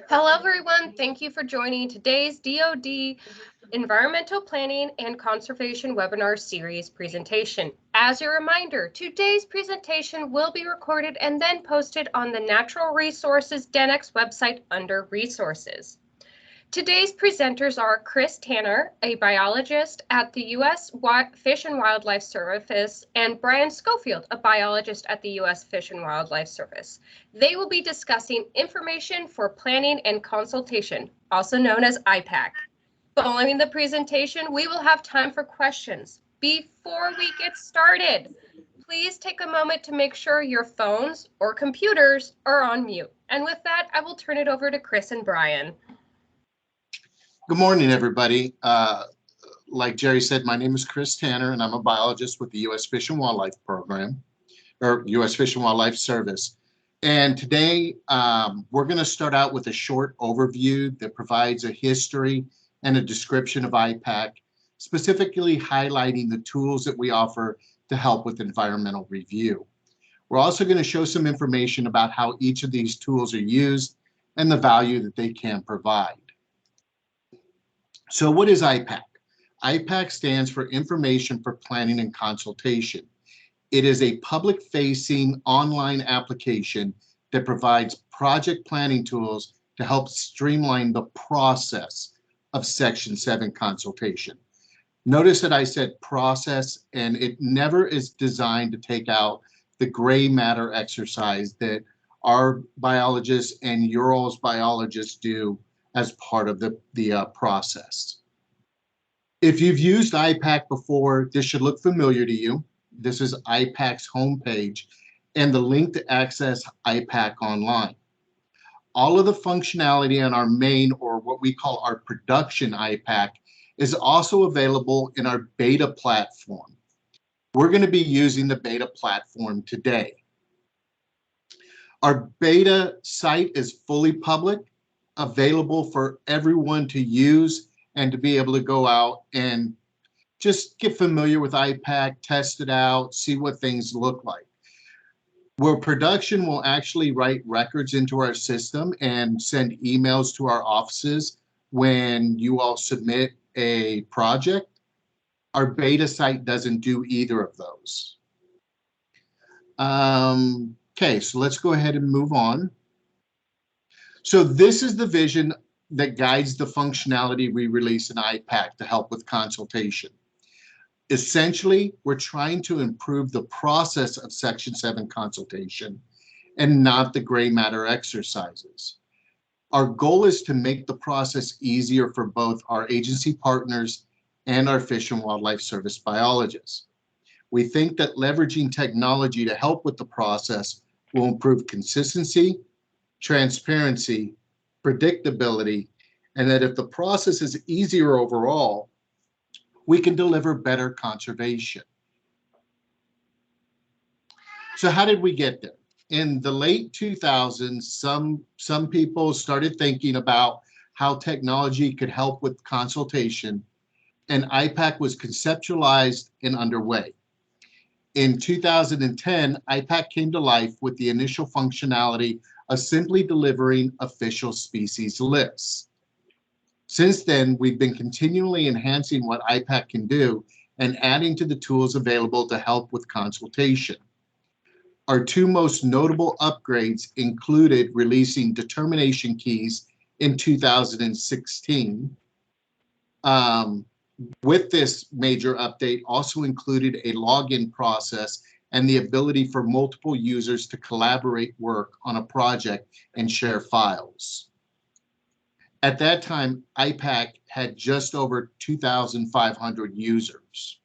Hello, everyone. Thank you for joining today's DoD Environmental Planning and Conservation webinar series presentation. As a reminder, today's presentation will be recorded and then posted on the Natural Resources DenX website under Resources. Today's presenters are Chris Tanner, a biologist at the U.S. Fish and Wildlife Service, and Brian Scofield, a biologist at the U.S. Fish and Wildlife Service. They will be discussing information for planning and consultation, also known as IPaC. Following the presentation, we will have time for questions. Before we get started, please take a moment to make sure your phones or computers are on mute. And with that, I will turn it over to Chris and Brian. Good morning, everybody. Like Jerry said, my name is Chris Tanner, and I'm a biologist with the U.S. Fish and Wildlife Program, or U.S. Fish and Wildlife Service. And today, we're going to start out with a short overview that provides a history and a description of IPaC, specifically highlighting the tools that we offer to help with environmental review. We're also going to show some information about how each of these tools are used and the value that they can provide. So what is IPaC? IPaC stands for Information for Planning and Consultation. It is a public-facing online application that provides project planning tools to help streamline the process of Section 7 consultation. Notice that I said process, and it never is designed to take out the gray matter exercise that our biologists and your all's biologists do as part of the process. If you've used IPaC before, this should look familiar to you. This is IPaC's homepage and the link to access IPaC online. All of the functionality on our main, or what we call our production IPaC, is also available in our beta platform. We're going to be using the beta platform today. Our beta site is fully public, available for everyone to use and to be able to go out and just get familiar with IPaC, test it out, see what things look like. Where production will actually write records into our system and send emails to our offices when you all submit a project, our beta site doesn't do either of those. Okay, so let's go ahead and move on. So this is the vision that guides the functionality we release in IPaC to help with consultation. Essentially, we're trying to improve the process of Section 7 consultation and not the gray matter exercises. Our goal is to make the process easier for both our agency partners and our Fish and Wildlife Service biologists. We think that leveraging technology to help with the process will improve consistency, transparency, predictability, and that if the process is easier overall, we can deliver better conservation. So how did we get there? In the late 2000s, some people started thinking about how technology could help with consultation, and IPaC was conceptualized and underway. In 2010, IPaC came to life with the initial functionality of simply delivering official species lists. Since then, we've been continually enhancing what IPaC can do and adding to the tools available to help with consultation. Our two most notable upgrades included releasing determination keys in 2016. With this major update also included a login process and the ability for multiple users to collaborate work on a project and share files. At that time, IPaC had just over 2,500 users.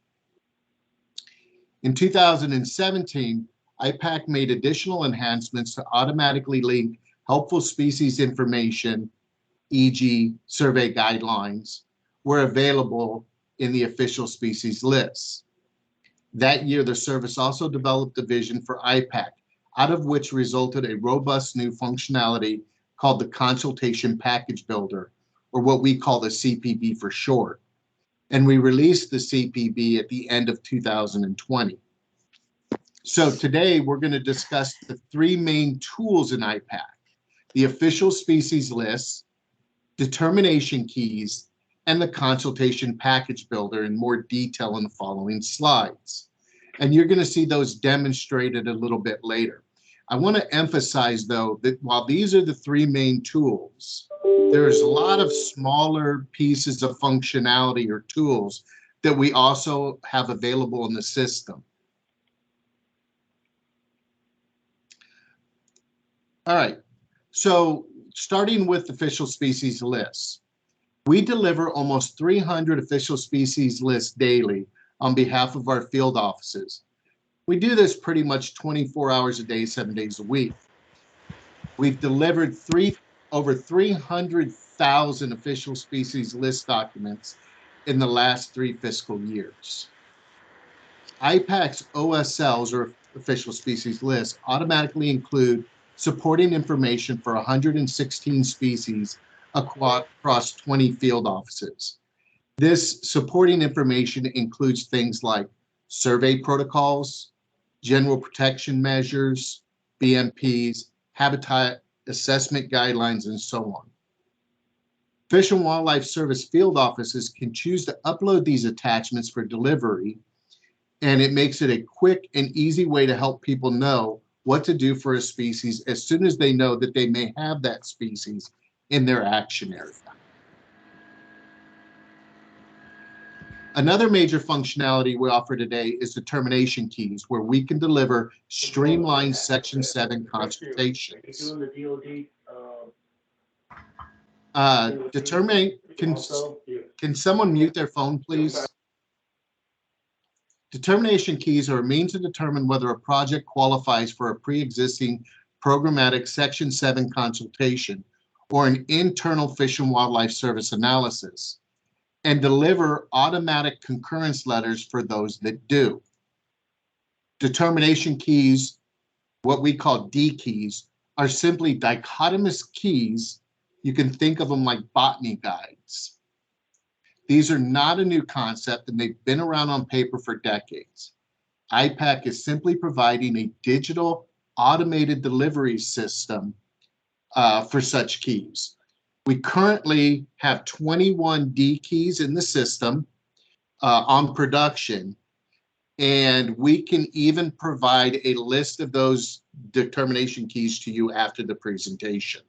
In 2017, IPaC made additional enhancements to automatically link helpful species information, e.g. survey guidelines, were available in the official species lists. That year, the service also developed a vision for IPaC, out of which resulted a robust new functionality called the Consultation Package Builder, or what we call the CPB for short. And we released the CPB at the end of 2020. So today we're going to discuss the three main tools in IPaC: the official species list, determination keys, and the consultation package builder in more detail in the following slides. And you're going to see those demonstrated a little bit later. I want to emphasize, though, that while these are the three main tools, there's a lot of smaller pieces of functionality or tools that we also have available in the system. All right, so starting with official species lists, we deliver almost 300 official species lists daily on behalf of our field offices. We do this pretty much 24 hours a day, 7 days a week. We've delivered over 300,000 official species list documents in the last 3 fiscal years. IPaC's OSLs, or official species lists, automatically include supporting information for 116 species across 20 field offices. This supporting information includes things like survey protocols, general protection measures, BMPs, habitat assessment guidelines, and so on. Fish and Wildlife Service field offices can choose to upload these attachments for delivery, and it makes it a quick and easy way to help people know what to do for a species as soon as they know that they may have that species in their action area. Another major functionality we offer today is determination keys, where we can deliver streamlined Section 7 consultations. Can someone mute their phone, please? Determination keys are a means to determine whether a project qualifies for a pre-existing programmatic Section 7 consultation or an internal Fish and Wildlife Service analysis, and deliver automatic concurrence letters for those that do. Determination keys, what we call D keys, are simply dichotomous keys. You can think of them like botany guides. These are not a new concept, and they've been around on paper for decades. IPaC is simply providing a digital automated delivery system for such keys. We currently have 21 D keys in the system on production, and we can even provide a list of those determination keys to you after the presentation.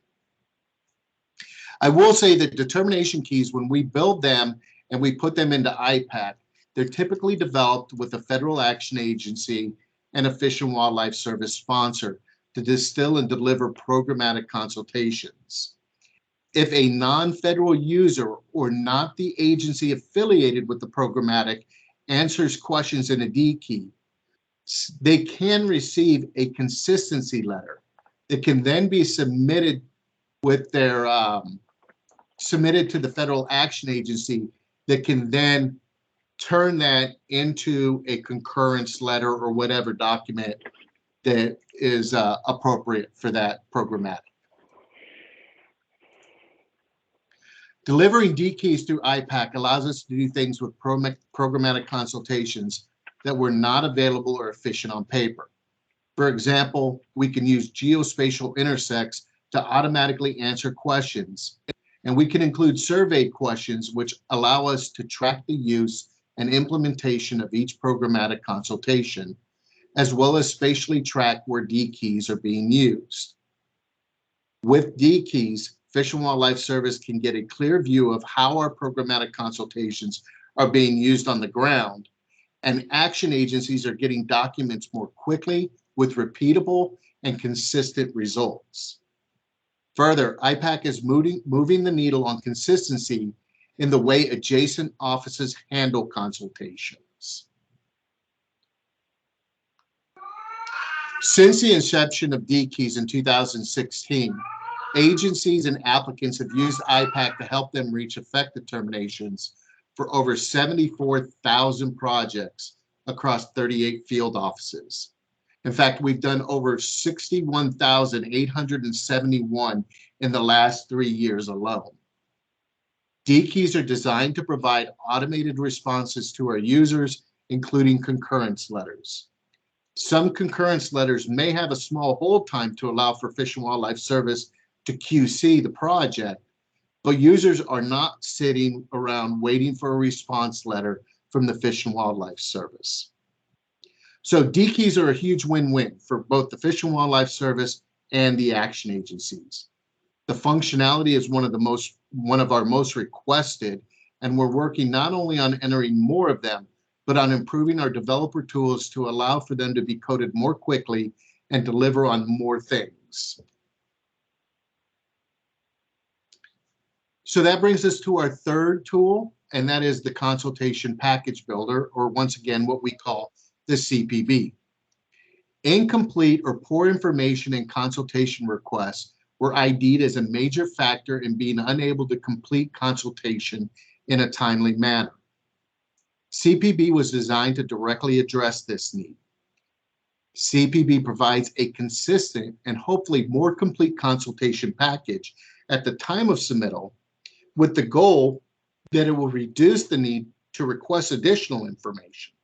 I will say that determination keys, when we build them and we put them into IPaC, they're typically developed with a federal action agency and a Fish and Wildlife Service sponsor to distill and deliver programmatic consultations. If a non-federal user or not the agency affiliated with the programmatic answers questions in a D key, they can receive a consistency letter that can then be submitted with their submitted to the federal action agency that can then turn that into a concurrence letter or whatever document that is appropriate for that programmatic. Delivering D keys through IPaC allows us to do things with programmatic consultations that were not available or efficient on paper. For example, we can use geospatial intersects to automatically answer questions, and we can include survey questions which allow us to track the use and implementation of each programmatic consultation, as well as spatially track where D keys are being used. With D keys, Fish and Wildlife Service can get a clear view of how our programmatic consultations are being used on the ground, and action agencies are getting documents more quickly with repeatable and consistent results. Further, IPaC is moving the needle on consistency in the way adjacent offices handle consultations. Since the inception of D keys in 2016, agencies and applicants have used IPaC to help them reach effect determinations for over 74,000 projects across 38 field offices. In fact, we've done over 61,871 in the last 3 years alone. D keys are designed to provide automated responses to our users, including concurrence letters. Some concurrence letters may have a small hold time to allow for Fish and Wildlife Service to QC the project, but users are not sitting around waiting for a response letter from the Fish and Wildlife Service. So D-keys are a huge win-win for both the Fish and Wildlife Service and the action agencies. The functionality is one of our most requested, and we're working not only on entering more of them, but on improving our developer tools to allow for them to be coded more quickly and deliver on more things. So that brings us to our third tool, and that is the Consultation Package Builder, or once again, what we call the CPB. Incomplete or poor information in consultation requests were ID'd as a major factor in being unable to complete consultation in a timely manner. CPB was designed to directly address this need. CPB provides a consistent and hopefully more complete consultation package at the time of submittal, with the goal that it will reduce the need to request additional information.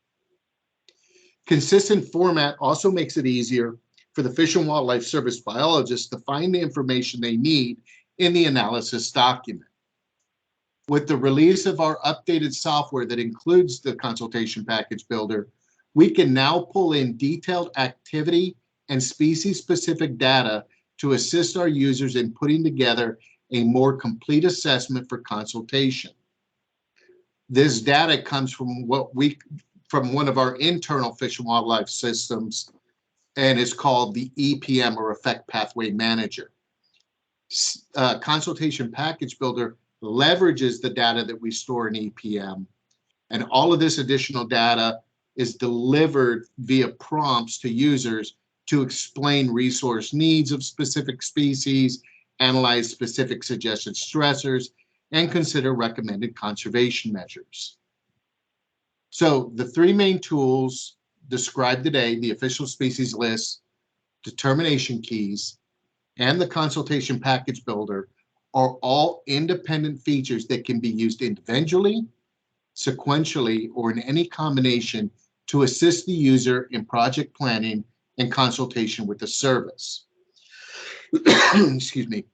Consistent format also makes it easier for the Fish and Wildlife Service biologists to find the information they need in the analysis document. With the release of our updated software that includes the Consultation Package Builder, we can now pull in detailed activity and species-specific data to assist our users in putting together a more complete assessment for consultation. This data comes from one of our internal Fish and Wildlife systems, and is called the EPM, or Effect Pathway Manager. Consultation Package Builder leverages the data that we store in EPM, and all of this additional data is delivered via prompts to users to explain resource needs of specific species, analyze specific suggested stressors, and consider recommended conservation measures. So the three main tools described today, the official species list, determination keys, and the Consultation Package Builder, are all independent features that can be used individually, sequentially, or in any combination to assist the user in project planning and consultation with the service. Excuse me.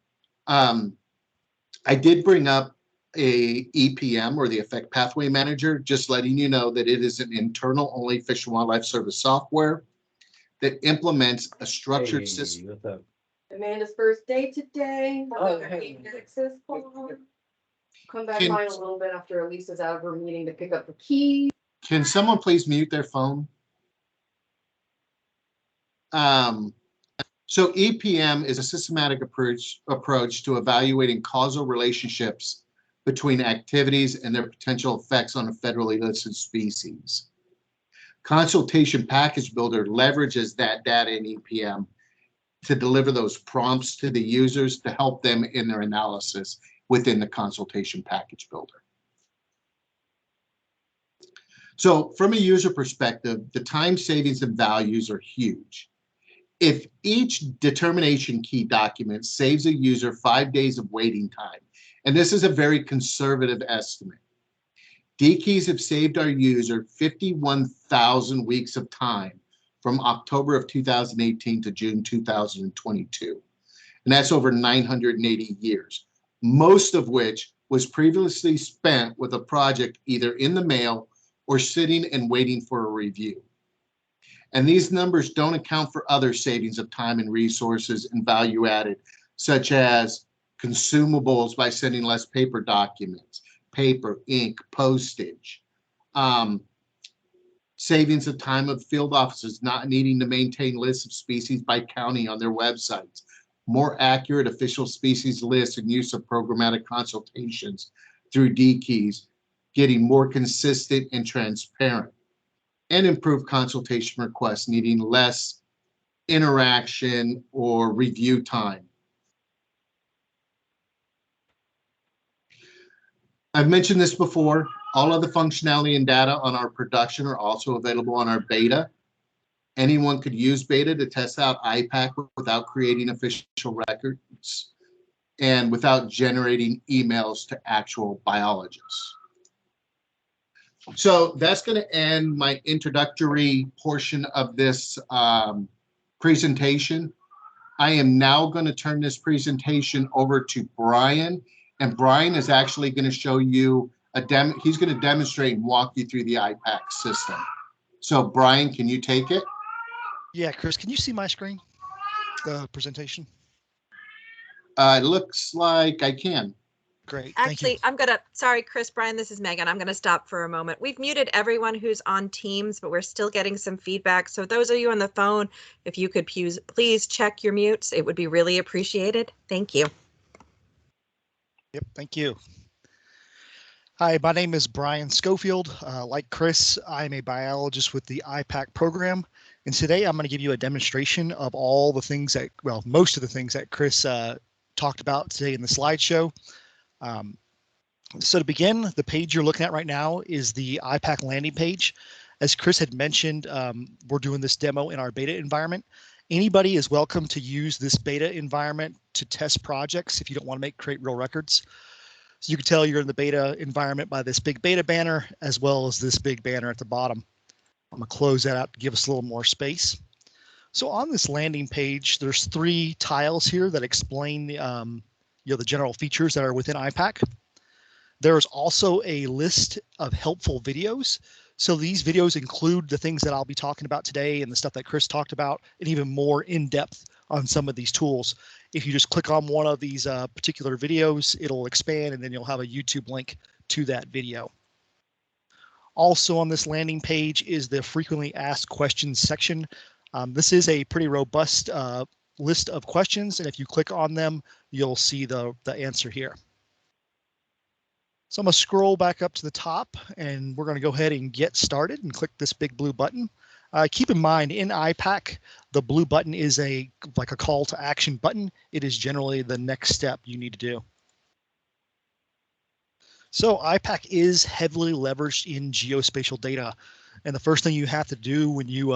I did bring up a EPM, or the Effect Pathway Manager, just letting you know that it is an internal only Fish and Wildlife Service software that implements a structured system. What's up? Amanda's first day today. Oh, Her hey. access call. Come back Can- by a little bit after Elisa's out of her meeting to pick up the keys. Can someone please mute their phone? So EPM is a systematic approach to evaluating causal relationships between activities and their potential effects on a federally listed species. Consultation Package Builder leverages that data in EPM to deliver those prompts to the users to help them in their analysis within the Consultation Package Builder. So from a user perspective, the time savings and values are huge. If each determination key document saves a user 5 days of waiting time, and this is a very conservative estimate, D-keys have saved our user 51,000 weeks of time from October of 2018 to June 2022. And that's over 980 years, most of which was previously spent with a project either in the mail or sitting and waiting for a review. And these numbers don't account for other savings of time and resources and value added, such as consumables by sending less paper documents, paper, ink, postage, savings of time of field offices not needing to maintain lists of species by county on their websites, more accurate official species lists and use of programmatic consultations through D-keys, getting more consistent and transparent, and improved consultation requests needing less interaction or review time. I've mentioned this before. All of the functionality and data on our production are also available on our beta. Anyone could use beta to test out IPaC without creating official records and without generating emails to actual biologists. So that's going to end my introductory portion of this presentation. I am now going to turn this presentation over to Brian, and Brian is actually going to show you he's going to demonstrate and walk you through the IPaC system. So Brian, can you take it? Yeah, Chris, can you see my screen, the presentation? It looks like I can. Great. Actually, sorry, Chris, Brian, this is Megan. I'm gonna stop for a moment. We've muted everyone who's on Teams, but we're still getting some feedback. So those of you on the phone, if you could please check your mutes, it would be really appreciated. Thank you. Yep, thank you. Hi, my name is Brian Scofield. Like Chris, I'm a biologist with the IPaC program. And today I'm going to give you a demonstration of all the things that, well, most of the things that Chris talked about today in the slideshow. So to begin, the page you're looking at right now is the IPaC landing page. As Chris had mentioned, we're doing this demo in our beta environment. Anybody is welcome to use this beta environment to test projects if you don't want to create real records. So you can tell you're in the beta environment by this big beta banner, as well as this big banner at the bottom. I'm going to close that out to give us a little more space. So on this landing page, there's 3 tiles here that explain the general features that are within IPaC. There's also a list of helpful videos. So these videos include the things that I'll be talking about today and the stuff that Chris talked about, and even more in depth on some of these tools. If you just click on one of these particular videos, it'll expand, and then you'll have a YouTube link to that video. Also on this landing page is the frequently asked questions section. This is a pretty robust list of questions, and if you click on them, you'll see the answer here. So I'm going to scroll back up to the top, and we're going to go ahead and get started and click this big blue button. Keep in mind, in IPaC, the blue button is like a call to action button. It is generally the next step you need to do. So IPaC is heavily leveraged in geospatial data, and the first thing you have to do when you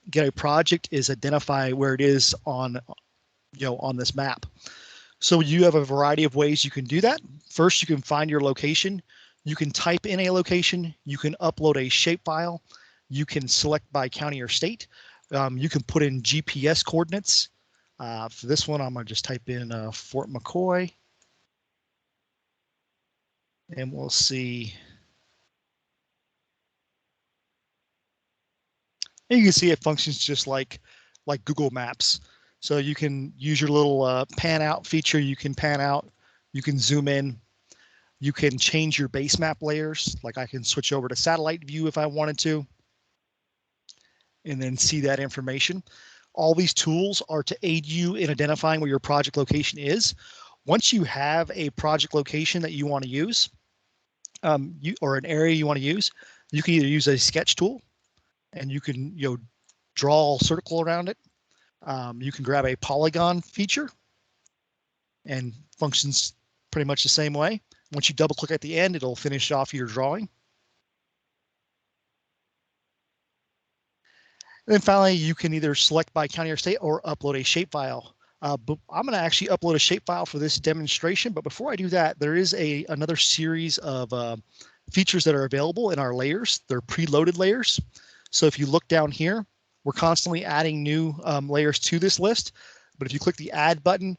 get a project is identify where it is on this map. So you have a variety of ways you can do that. First, you can find your location. You can type in a location. You can upload a shapefile. You can select by county or state. You can put in GPS coordinates. For this one, I'm going to just type in Fort McCoy. And we'll see. And you can see it functions just like Google Maps. So you can use your little pan out feature. You can pan out, you can zoom in, you can change your base map layers. Like I can switch over to satellite view if I wanted to, and then see that information. All these tools are to aid you in identifying where your project location is. Once you have a project location that you want to use, or an area you want to use, you can either use a sketch tool, and you can draw a circle around it. You can grab a polygon feature, and functions pretty much the same way. Once you double click at the end, it'll finish off your drawing. And then finally, you can either select by county or state or upload a shapefile. But I'm going to actually upload a shapefile for this demonstration. But before I do that, there is another series of features that are available in our layers. They're preloaded layers. So if you look down here, we're constantly adding new layers to this list. But if you click the add button,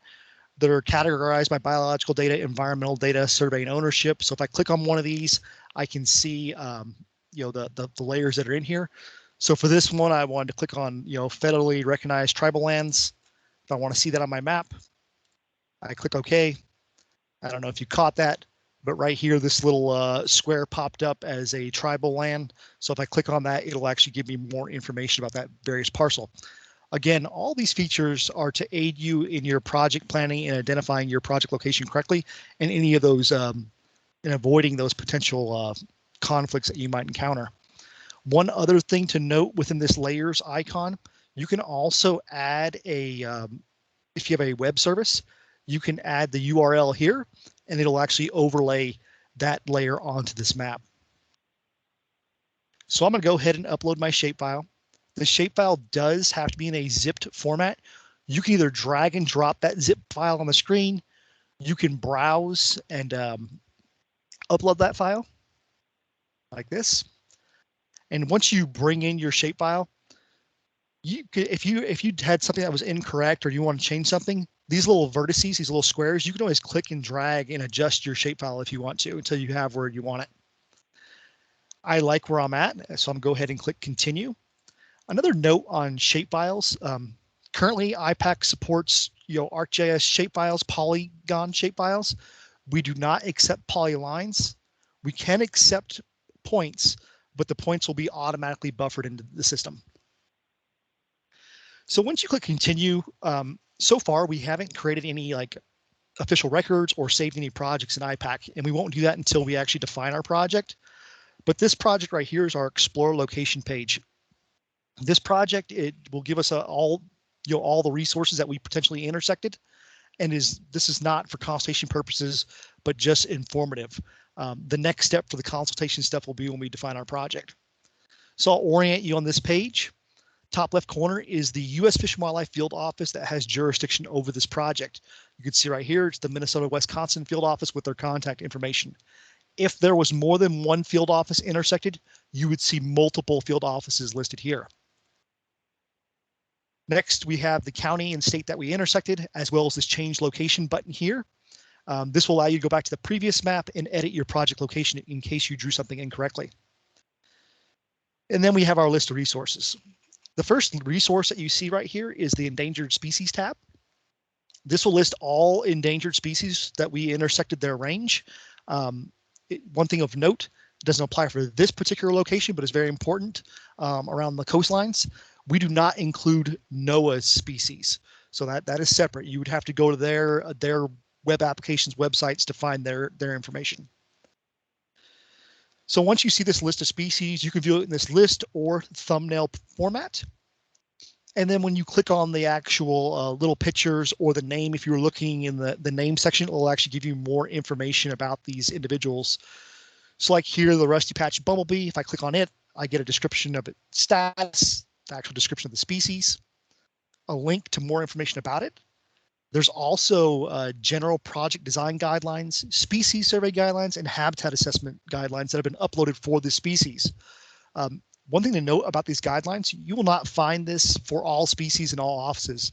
that are categorized by biological data, environmental data, survey and ownership. So if I click on one of these, I can see the layers that are in here. So for this one, I wanted to click on federally recognized tribal lands. If I want to see that on my map, I click OK. I don't know if you caught that, but right here, this little square popped up as a tribal land. So if I click on that, it'll actually give me more information about that various parcel. Again, all these features are to aid you in your project planning and identifying your project location correctly, and any of those and avoiding those potential conflicts that you might encounter. One other thing to note within this layers icon, you can also add if you have a web service, you can add the URL here, and it'll actually overlay that layer onto this map. So I'm going to go ahead and upload my shapefile. The shapefile does have to be in a zipped format. You can either drag and drop that zip file on the screen. You can browse and upload that file like this. And once you bring in your shapefile, you could, if you had something that was incorrect or you want to change something, these little vertices, these little squares, you can always click and drag and adjust your shapefile if you want to until you have where you want it. I like where I'm at, so I'm gonna go ahead and click continue. Another note on shapefiles. Currently, IPaC supports ArcGIS shapefiles, polygon shapefiles. We do not accept polylines. We can accept points, but the points will be automatically buffered into the system. So once you click continue, so far we haven't created any like official records or saved any projects in IPaC, and we won't do that until we actually define our project. But this project right here is our Explore location page. This project, it will give us all the resources that we potentially intersected, and this is not for consultation purposes, but just informative. The next step for the consultation stuff will be when we define our project. So I'll orient you on this page. Top left corner is the U.S. Fish and Wildlife Field Office that has jurisdiction over this project. You can see right here, it's the Minnesota Wisconsin Field Office with their contact information. If there was more than one field office intersected, you would see multiple field offices listed here. Next, we have the county and state that we intersected, as well as this change location button here. This will allow you to go back to the previous map and edit your project location in case you drew something incorrectly. And then we have our list of resources. The first resource that you see right here is the Endangered Species tab. This will list all endangered species that we intersected their range. One thing of note, it doesn't apply for this particular location, but it's very important around the coastlines. We do not include NOAA species, so that is separate. You would have to go to their web applications websites to find their information. So once you see this list of species, you can view it in this list or thumbnail format. And then when you click on the actual little pictures or the name, if you're looking in the name section, it will actually give you more information about these individuals. So like here, the rusty patch bumblebee, if I click on it, I get a description of its status, the actual description of the species, a link to more information about it. There's also general project design guidelines, species survey guidelines, and habitat assessment guidelines that have been uploaded for this species. One thing to note about these guidelines, you will not find this for all species in all offices.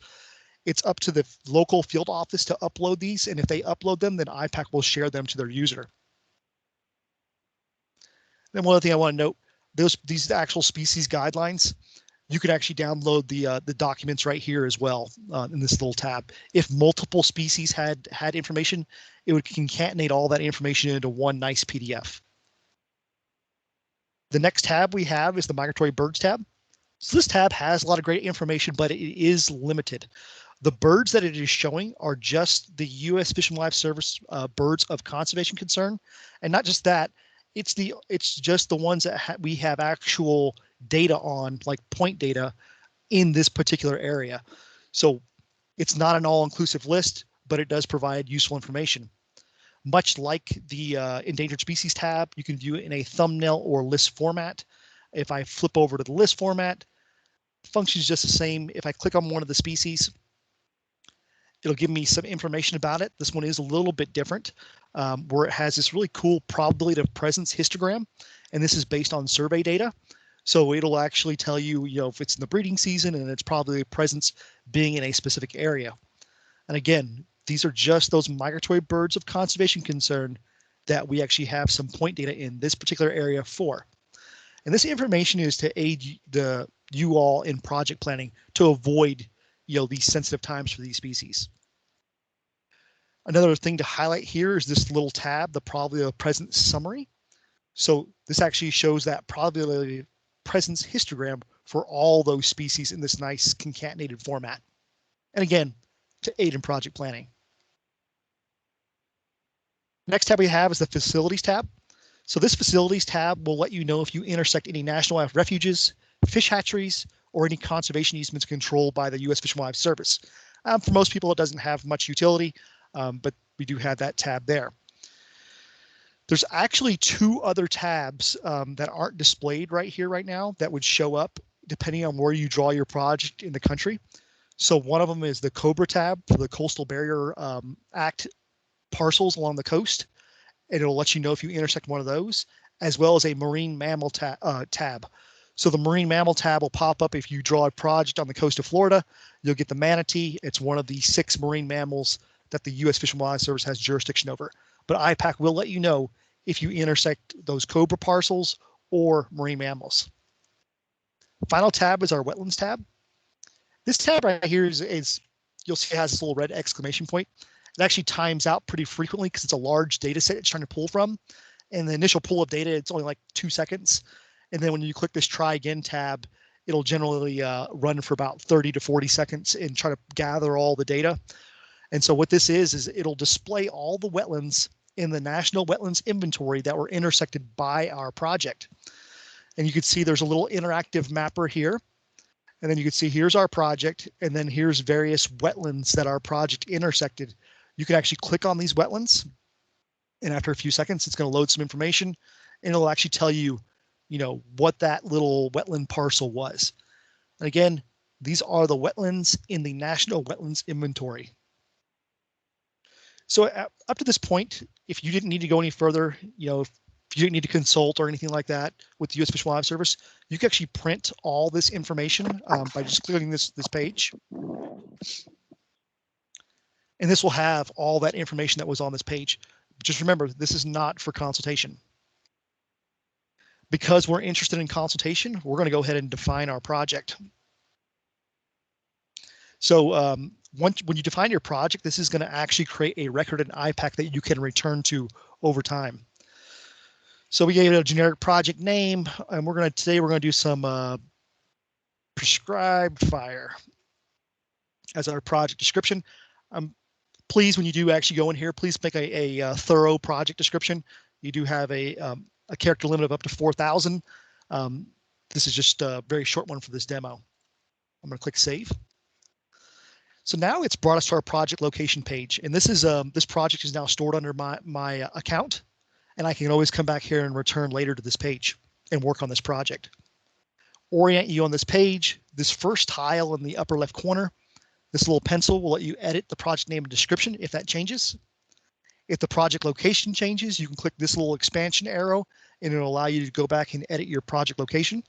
It's up to the local field office to upload these, and if they upload them, then IPaC will share them to their user. Then one other thing I want to note, these actual species guidelines, you can actually download the documents right here as well in this little tab. If multiple species had information, it would concatenate all that information into one nice PDF. The next tab we have is the Migratory Birds tab. So this tab has a lot of great information, but it is limited. The birds that it is showing are just the U.S. Fish and Wildlife Service birds of conservation concern, and not just that. It's just the ones that we have actual data on, like point data, in this particular area. So it's not an all-inclusive list, but it does provide useful information. Much like the Endangered Species tab, you can view it in a thumbnail or list format. If I flip over to the list format, the function is just the same. If I click on one of the species, it'll give me some information about it. This one is a little bit different, where it has this really cool probability of presence histogram, and this is based on survey data. So it'll actually tell you, if it's in the breeding season and its probability of presence being in a specific area. And again, these are just those migratory birds of conservation concern that we actually have some point data in this particular area for. And this information is to aid you all in project planning to avoid these sensitive times for these species. Another thing to highlight here is this little tab, the probability of presence summary. So this actually shows that probability of presence histogram for all those species in this nice concatenated format. And again, to aid in project planning. Next tab we have is the Facilities tab. So this Facilities tab will let you know if you intersect any national wildlife refuges, fish hatcheries, or any conservation easements controlled by the U.S. Fish and Wildlife Service. For most people, it doesn't have much utility, but we do have that tab there. There's actually two other tabs that aren't displayed right here right now that would show up depending on where you draw your project in the country. So one of them is the COBRA tab for the Coastal Barrier Act parcels along the coast, and it'll let you know if you intersect one of those. as well as a marine mammal tab. So the marine mammal tab will pop up if you draw a project on the coast of Florida. You'll get the manatee. It's one of the 6 marine mammals that the U.S. Fish and Wildlife Service has jurisdiction over. But IPaC will let you know if you intersect those cobra parcels or marine mammals. Final tab is our wetlands tab. This tab right here is you'll see it has this little red exclamation point. It actually times out pretty frequently because it's a large data set it's trying to pull from. And the initial pull of data, it's only like 2 seconds. And then when you click this try again tab, it'll generally run for about 30 to 40 seconds and try to gather all the data. And so what this is it'll display all the wetlands in the National Wetlands Inventory that were intersected by our project. And you can see there's a little interactive mapper here. And then you can see here's our project, and then here's various wetlands that our project intersected. You can actually click on these wetlands, and after a few seconds, it's going to load some information, and it'll actually tell you, what that little wetland parcel was. And again, these are the wetlands in the National Wetlands Inventory. So up to this point, if you didn't need to go any further, if you didn't need to consult or anything like that with the U.S. Fish and Wildlife Service, you can actually print all this information by just clicking this page. And this will have all that information that was on this page. Just remember, this is not for consultation. Because we're interested in consultation, we're going to go ahead and define our project. So when you define your project, this is going to actually create a record in IPaC that you can return to over time. So we gave it a generic project name, and today we're going to do some prescribed fire as our project description. Please, when you do actually go in here, please make a thorough project description. You do have a character limit of up to 4,000. This is just a very short one for this demo. I'm going to click save. So now it's brought us to our project location page, and this project is now stored under my account, and I can always come back here and return later to this page and work on this project. Orient you on this page. This first tile in the upper left corner, this little pencil will let you edit the project name and description if that changes. If the project location changes, you can click this little expansion arrow, and it'll allow you to go back and edit your project location.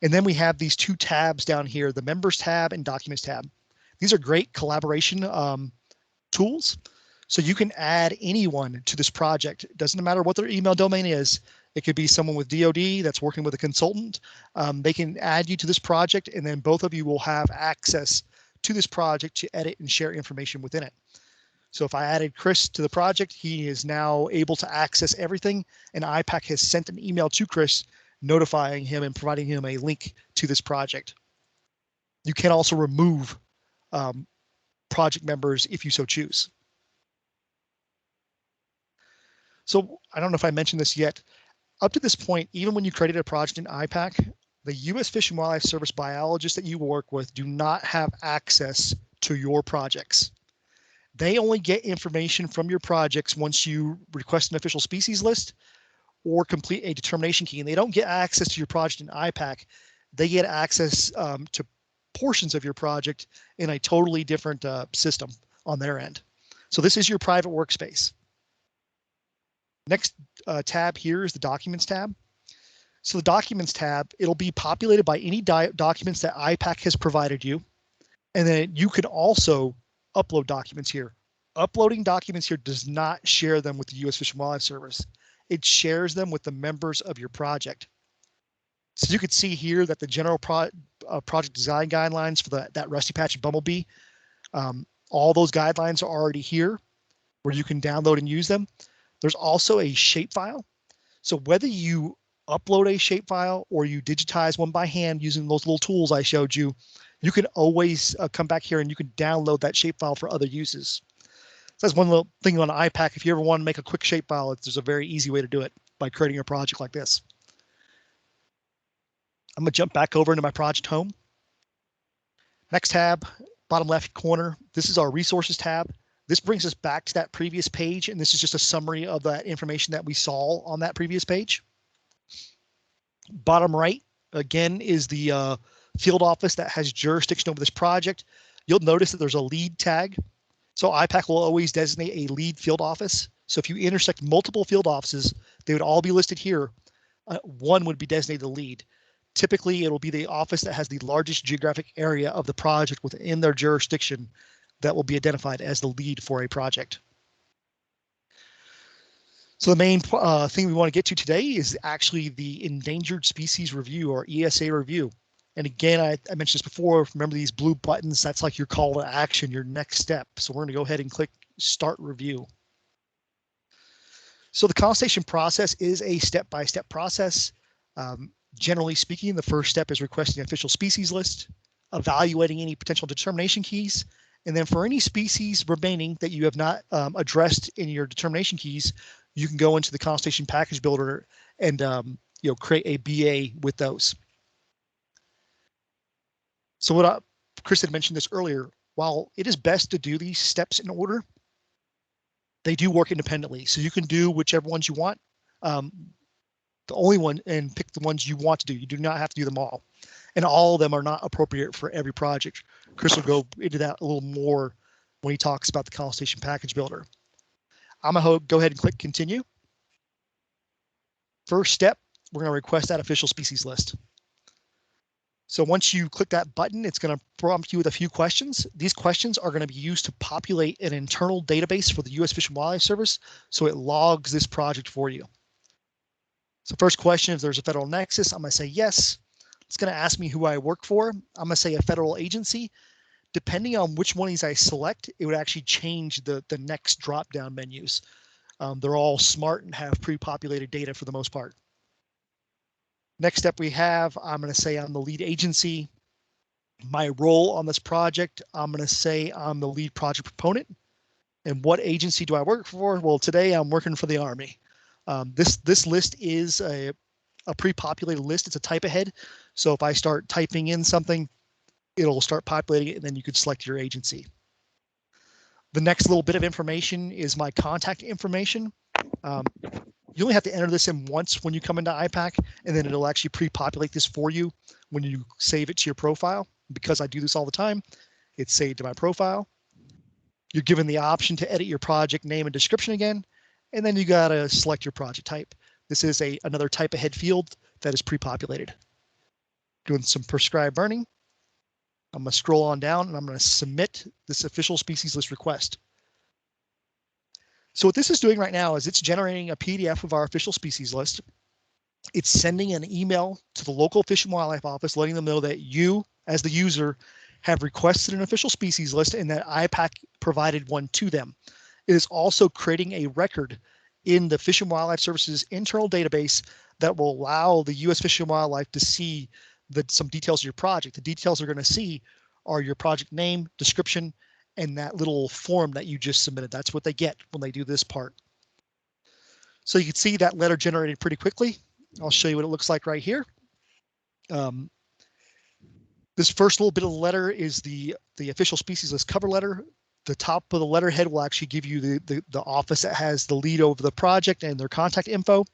And then we have these 2 tabs down here, the Members tab and Documents tab. These are great collaboration tools. So you can add anyone to this project. It doesn't matter what their email domain is. It could be someone with DoD that's working with a consultant. They can add you to this project, and then both of you will have access to this project to edit and share information within it. So if I added Chris to the project, he is now able to access everything, and IPaC has sent an email to Chris notifying him and providing him a link to this project. You can also remove project members if you so choose. So I don't know if I mentioned this yet. Up to this point, even when you created a project in IPaC, the U.S. Fish and Wildlife Service biologists that you work with do not have access to your projects. They only get information from your projects once you request an official species list or complete a determination key, and they don't get access to your project in IPaC. They get access to portions of your project in a totally different system on their end. So this is your private workspace. Next tab here is the Documents tab. So the Documents tab, it'll be populated by any documents that IPaC has provided you. And then you can also upload documents here. Uploading documents here does not share them with the U.S. Fish and Wildlife Service. It shares them with the members of your project. So you can see here that the general project design guidelines for that Rusty Patch Bumblebee, all those guidelines are already here where you can download and use them. There's also a shapefile. So whether you upload a shapefile or you digitize one by hand using those little tools I showed you, you can always come back here and you can download that shapefile for other uses. So that's one little thing on IPaC. If you ever want to make a quick shapefile, there's a very easy way to do it by creating a project like this. I'm going to jump back over into my project home. Next tab, bottom left corner, this is our Resources tab. This brings us back to that previous page, and this is just a summary of that information that we saw on that previous page. Bottom right, again, is the field office that has jurisdiction over this project. You'll notice that there's a lead tag. So IPaC will always designate a lead field office. So if you intersect multiple field offices, they would all be listed here. One would be designated the lead. Typically, it'll be the office that has the largest geographic area of the project within their jurisdiction that will be identified as the lead for a project. So the main thing we want to get to today is actually the Endangered Species Review, or ESA review. And again, I mentioned this before, remember these blue buttons, that's like your call to action, your next step. So we're going to go ahead and click Start Review. So the consultation process is a step-by-step process. Generally speaking, the first step is requesting an official species list, evaluating any potential determination keys, and then for any species remaining that you have not addressed in your determination keys, you can go into the consultation package builder and create a BA with those. So Chris had mentioned this earlier, while it is best to do these steps in order, they do work independently. So you can do whichever ones you want, the only one, and pick the ones you want to do. You do not have to do them all. And all of them are not appropriate for every project. Chris will go into that a little more when he talks about the consultation package builder. I'm going to go ahead and click continue. First step, we're going to request that official species list. So once you click that button, it's going to prompt you with a few questions. These questions are going to be used to populate an internal database for the U.S. Fish and Wildlife Service, so it logs this project for you. So first question, if there's a federal nexus, I'm going to say yes. It's going to ask me who I work for. I'm going to say a federal agency. Depending on which one of these I select, it would actually change the next drop-down menus. They're all smart and have pre-populated data for the most part. Next step we have, I'm going to say I'm the lead agency. My role on this project, I'm going to say I'm the lead project proponent. And what agency do I work for? Well, today I'm working for the Army. This list is a pre-populated list. It's a type ahead. So if I start typing in something, it'll start populating it, and then you could select your agency. The next little bit of information is my contact information. You only have to enter this in once when you come into IPaC, and then it'll actually pre-populate this for you when you save it to your profile. Because I do this all the time, it's saved to my profile. You're given the option to edit your project name and description again, and then you got to select your project type. This is another type ahead field that is pre-populated. Doing some prescribed burning. I'm going to scroll on down and I'm going to submit this official species list request. So what this is doing right now is it's generating a PDF of our official species list. It's sending an email to the local Fish and Wildlife office, letting them know that you, as the user, have requested an official species list and that IPaC provided one to them. It is also creating a record in the Fish and Wildlife Service's internal database that will allow the U.S. Fish and Wildlife to see some details of your project. The details they're going to see are your project name, description, and that little form that you just submitted. That's what they get when they do this part. So you can see that letter generated pretty quickly. I'll show you what it looks like right here. This first little bit of the letter is the official species list cover letter. The top of the letterhead will actually give you the office that has the lead over the project and their contact info.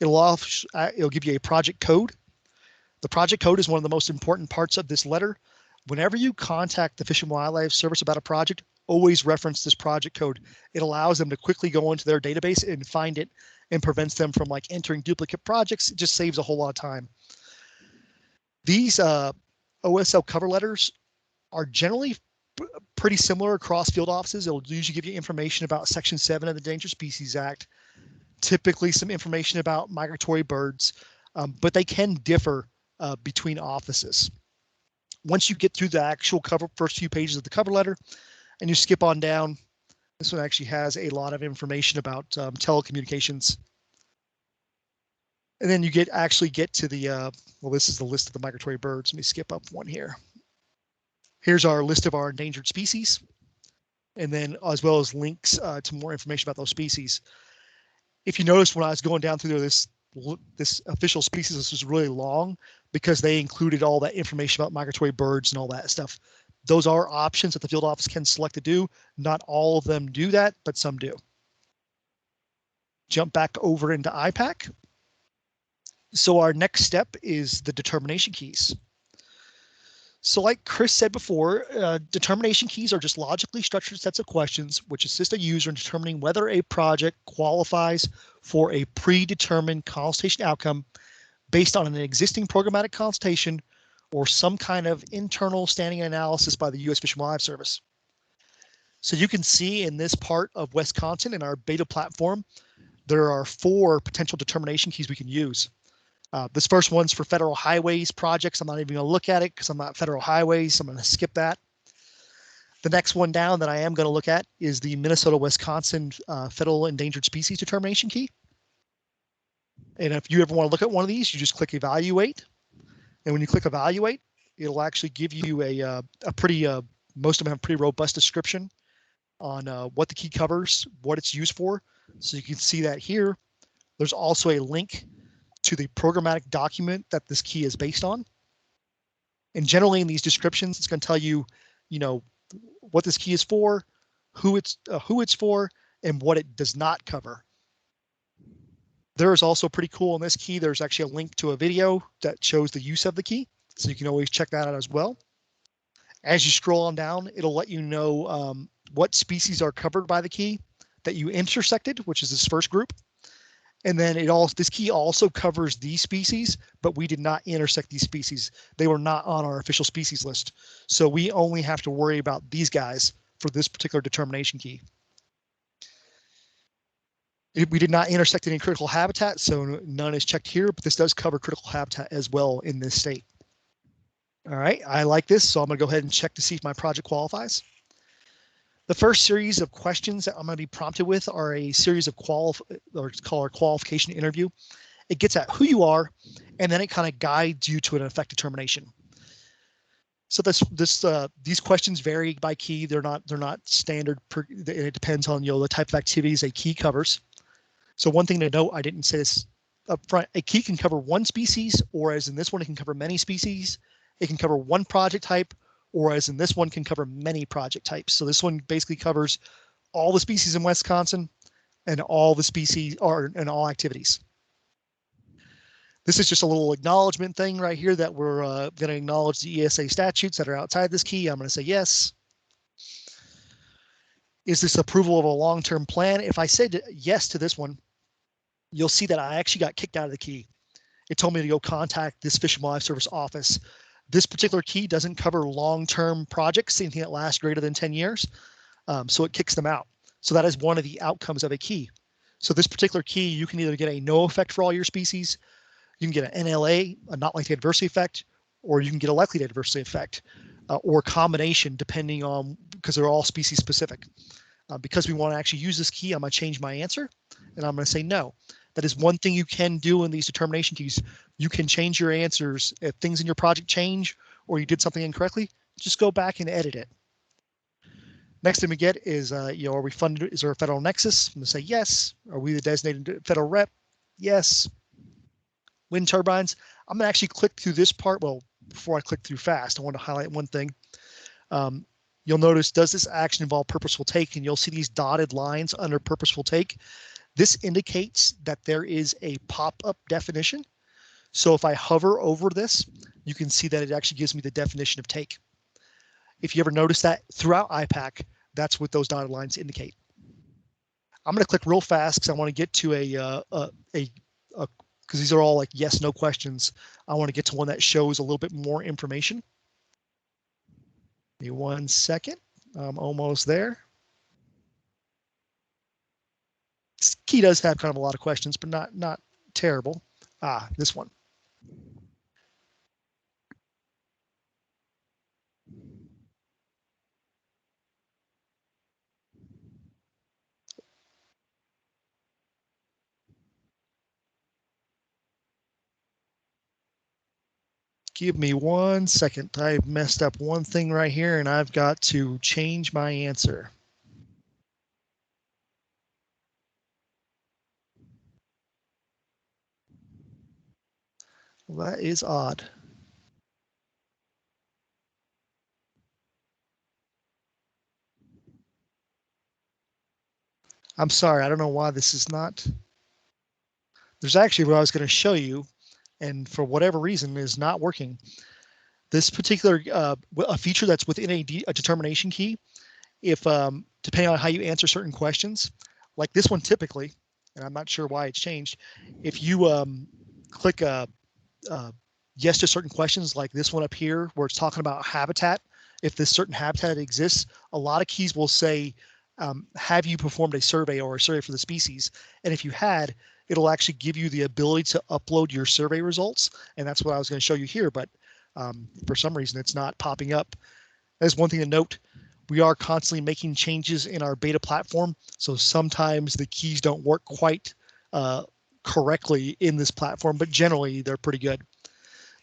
It'll give you a project code. The project code is one of the most important parts of this letter. Whenever you contact the Fish and Wildlife Service about a project, always reference this project code. It allows them to quickly go into their database and find it and prevents them from entering duplicate projects. It just saves a whole lot of time. These OSL cover letters are generally pretty similar across field offices. It'll usually give you information about Section 7 of the Endangered Species Act, typically some information about migratory birds, but they can differ between offices. Once you get through the actual first few pages of the cover letter and you skip on down, this one actually has a lot of information about telecommunications. And then you actually get to the, this is the list of the migratory birds. Let me skip up one here. Here's our list of our endangered species, and then as well as links to more information about those species. If you notice, when I was going down through this official species list was really long because they included all that information about migratory birds and all that stuff. Those are options that the field office can select to do. Not all of them do that, but some do. Jump back over into IPaC. So our next step is the determination keys. So like Chris said before, determination keys are just logically structured sets of questions which assist a user in determining whether a project qualifies for a predetermined consultation outcome based on an existing programmatic consultation or some kind of internal standing analysis by the U.S. Fish and Wildlife Service. So you can see in this part of Wisconsin in our beta platform, there are 4 potential determination keys we can use. This first one's for federal highways projects. I'm not even going to look at it because I'm not federal highways. So I'm going to skip that. The next one down that I am going to look at is the Minnesota-Wisconsin Federal Endangered Species Determination Key. And if you ever want to look at one of these, you just click Evaluate. And when you click Evaluate, it'll actually give you a pretty, most of them have a pretty robust description on what the key covers, what it's used for. So you can see that here. There's also a link to the programmatic document that this key is based on. And generally in these descriptions, it's going to tell you, what this key is for, who it's for, and what it does not cover. There is also pretty cool in this key. There's actually a link to a video that shows the use of the key. So you can always check that out as well. As you scroll on down, it'll let you know what species are covered by the key that you intersected, which is this first group. And then this key also covers these species, but we did not intersect these species. They were not on our official species list. So we only have to worry about these guys for this particular determination key. We did not intersect any critical habitat, so none is checked here, but this does cover critical habitat as well in this state. All right, I like this, so I'm going to go ahead and check to see if my project qualifies. The first series of questions that I'm going to be prompted with are a series of it's called our qualification interview. It gets at who you are, and then it kind of guides you to an effect determination. So these questions vary by key. They're not standard. It depends on the type of activities a key covers. So one thing to note, I didn't say this up front. A key can cover one species, or as in this one, it can cover many species. It can cover one project type, or as in this one can cover many project types. So this one basically covers all the species in Wisconsin and all the species and all activities. This is just a little acknowledgement thing right here that we're going to acknowledge the ESA statutes that are outside this key. I'm going to say yes. Is this approval of a long-term plan? If I said yes to this one, you'll see that I actually got kicked out of the key. It told me to go contact this Fish and Wildlife Service office. This particular key doesn't cover long-term projects, anything that lasts greater than 10 years. So it kicks them out. So that is one of the outcomes of a key. So this particular key, you can either get a no effect for all your species, you can get an NLA, a not likely adversely effect, or you can get a likely adversely effect, or a combination depending on, because they're all species specific. Because we want to actually use this key, I'm going to change my answer and I'm going to say no. That is one thing you can do in these determination keys. You can change your answers. If things in your project change or you did something incorrectly, just go back and edit it. Next thing we get is, are we funded? Is there a federal nexus? I'm going to say yes. Are we the designated federal rep? Yes. Wind turbines. I'm going to actually click through this part. Well, before I click through fast, I want to highlight one thing. You'll notice, does this action involve purposeful take? And you'll see these dotted lines under purposeful take. This indicates that there is a pop-up definition. So if I hover over this, you can see that it actually gives me the definition of take. If you ever notice that throughout IPaC, that's what those dotted lines indicate. I'm going to click real fast because I want to get to because these are all like yes, no questions. I want to get to one that shows a little bit more information. Give me 1 second. I'm almost there. This key does have kind of a lot of questions, but not terrible. This one. Give me 1 second. I messed up one thing right here and I've got to change my answer. Well, that is odd. I'm sorry, I don't know why this is not. There's actually what I was going to show you, and for whatever reason is not working. This particular a feature that's within a determination key, if depending on how you answer certain questions, like this one typically, and I'm not sure why it's changed, if you click yes to certain questions, like this one up here where it's talking about habitat, if this certain habitat exists, a lot of keys will say, have you performed a survey or a survey for the species? And if you had, it'll actually give you the ability to upload your survey results. And that's what I was going to show you here, but for some reason it's not popping up. There's one thing to note. We are constantly making changes in our beta platform, so sometimes the keys don't work quite correctly in this platform, but generally they're pretty good.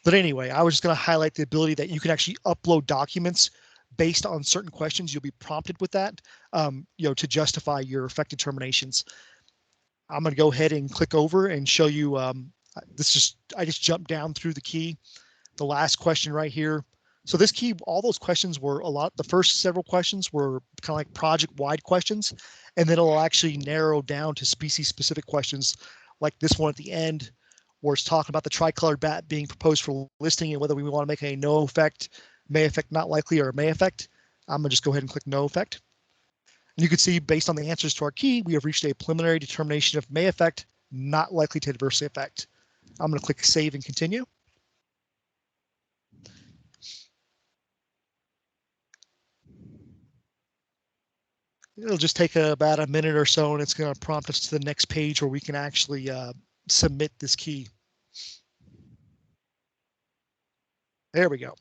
But anyway, I was just going to highlight the ability that you can actually upload documents based on certain questions. You'll be prompted with that, to justify your effect determinations. I'm going to go ahead and click over and show you. I just jumped down through the key. The last question right here. So this key, all those questions were the first several questions were kind of like project-wide questions, and then it'll actually narrow down to species-specific questions like this one at the end, where it's talking about the tricolored bat being proposed for listing and whether we want to make a no effect, may affect, not likely, or may affect. I'm gonna just go ahead and click no effect. And you can see based on the answers to our key, we have reached a preliminary determination of may affect, not likely to adversely affect. I'm gonna click save and continue. It'll just take about a minute or so, and it's going to prompt us to the next page where we can actually submit this key. There we go.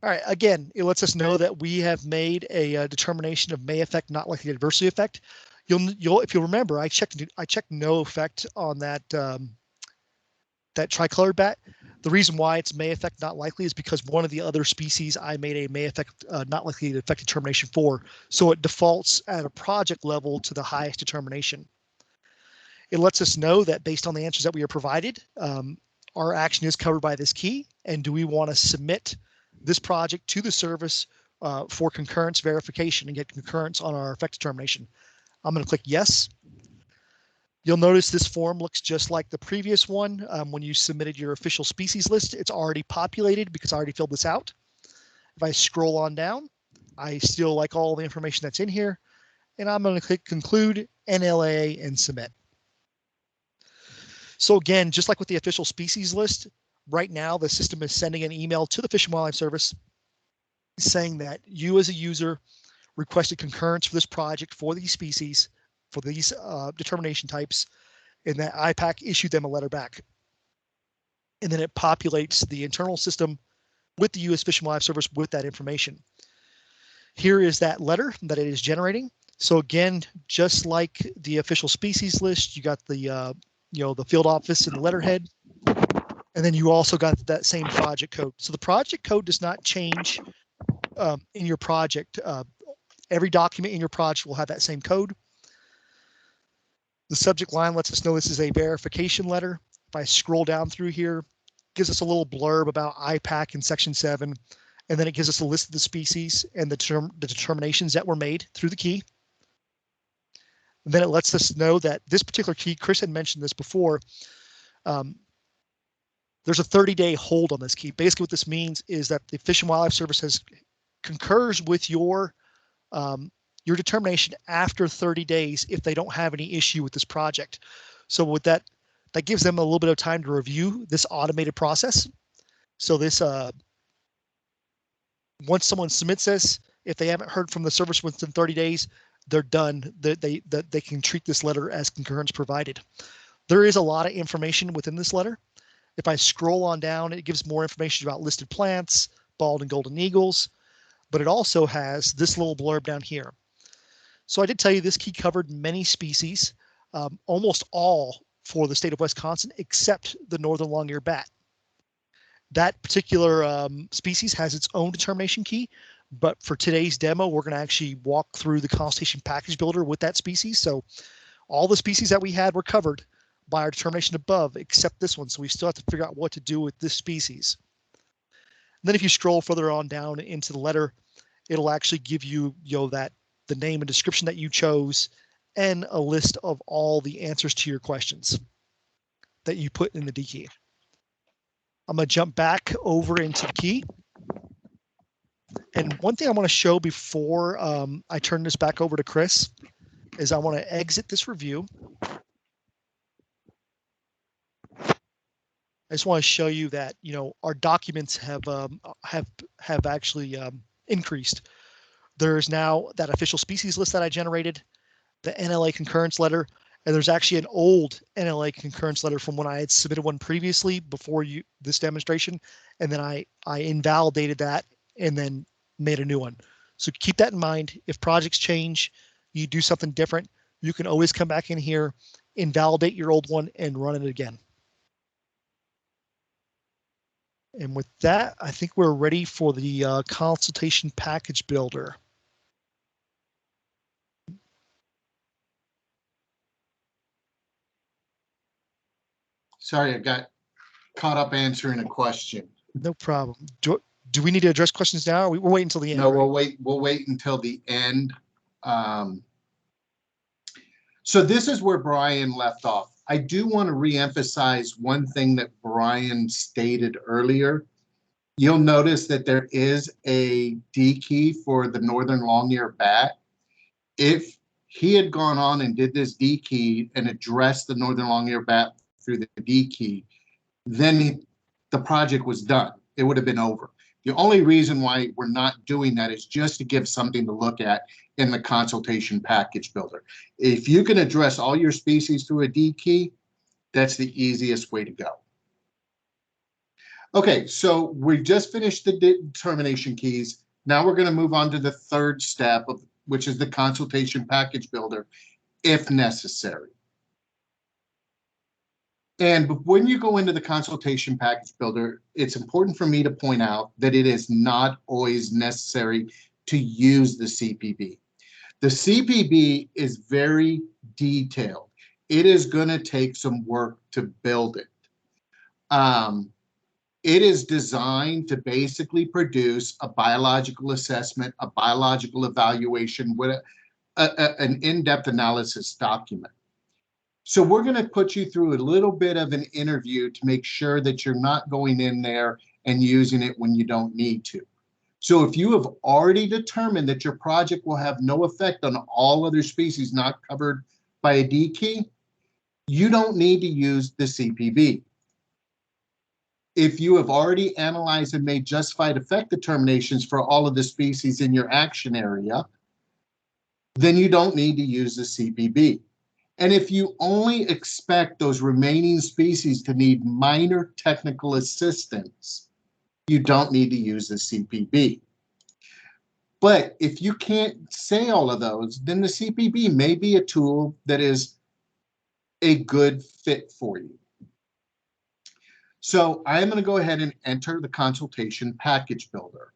All right, again, it lets us know that we have made a determination of may affect, not likely to adversely affect. If you'll remember, I checked no effect on that that tricolored bat. The reason why it's may affect, not likely is because one of the other species I made a may affect, not likely to affect determination for. So it defaults at a project level to the highest determination. It lets us know that based on the answers that we are provided, our action is covered by this key. And do we want to submit this project to the service for concurrence verification and get concurrence on our effect determination? I'm going to click yes. You'll notice this form looks just like the previous one. When you submitted your official species list, it's already populated because I already filled this out. If I scroll on down, I still like all the information that's in here, and I'm going to click conclude, NLA, and submit. So again, just like with the official species list, right now the system is sending an email to the Fish and Wildlife Service saying that you as a user requested concurrence for this project for these species, for these determination types, and that IPaC issued them a letter back. And then it populates the internal system with the U.S. Fish and Wildlife Service with that information. Here is that letter that it is generating. So again, just like the official species list, you got the the field office and the letterhead, and then you also got that same project code. So the project code does not change in your project. Every document in your project will have that same code. The subject line lets us know this is a verification letter. If I scroll down through here, it gives us a little blurb about IPaC in section 7, and then it gives us a list of the species and the determinations that were made through the key. And then it lets us know that this particular key, Chris had mentioned this before, there's a 30-day hold on this key. Basically what this means is that the Fish and Wildlife Service concurs with your determination after 30 days if they don't have any issue with this project. So with that gives them a little bit of time to review this automated process. So this, once someone submits this, if they haven't heard from the service within 30 days, they're done. They can treat this letter as concurrence provided. There is a lot of information within this letter. If I scroll on down, it gives more information about listed plants, bald and golden eagles, but it also has this little blurb down here. So I did tell you this key covered many species, almost all for the state of Wisconsin, except the northern long-eared bat. That particular species has its own determination key, but for today's demo, we're going to actually walk through the Consultation package builder with that species. So all the species that we had were covered by our determination above, except this one. So we still have to figure out what to do with this species. And then if you scroll further on down into the letter, it'll actually give you, the name and description that you chose and a list of all the answers to your questions that you put in the D key. I'm going to jump back over into the key. And one thing I want to show before I turn this back over to Chris is I want to exit this review. I just want to show you that, you know, our documents have actually increased. There's now that official species list that I generated, the NLA concurrence letter, and there's actually an old NLA concurrence letter from when I had submitted one previously before this demonstration, and then I invalidated that and then made a new one. So keep that in mind. If projects change, you do something different, you can always come back in here, invalidate your old one, and run it again. And with that, I think we're ready for the consultation package builder. Sorry, I got caught up answering a question. No problem. Do we need to address questions now? We're waiting until the end. No, right? we'll wait until the end. So this is where Brian left off. I do want to reemphasize one thing that Brian stated earlier. You'll notice that there is a D key for the northern long-eared bat. If he had gone on and did this D key and addressed the northern long-eared bat through the D key, then the project was done. It would have been over. The only reason why we're not doing that is just to give something to look at in the consultation package builder. If you can address all your species through a D key, that's the easiest way to go. Okay, so we just finished the determination keys. Now we're going to move on to the third step, which is the consultation package builder, if necessary. And when you go into the consultation package builder, it's important for me to point out that it is not always necessary to use the CPB. The CPB is very detailed. It is going to take some work to build it. It is designed to basically produce a biological assessment, a biological evaluation with an in-depth analysis document. So we're going to put you through a little bit of an interview to make sure that you're not going in there and using it when you don't need to. So if you have already determined that your project will have no effect on all other species not covered by a D key, you don't need to use the CPB. If you have already analyzed and made justified effect determinations for all of the species in your action area, then you don't need to use the CPB. And if you only expect those remaining species to need minor technical assistance, you don't need to use the CPB. But if you can't say all of those, then the CPB may be a tool that is a good fit for you. So I'm going to go ahead and enter the consultation package builder.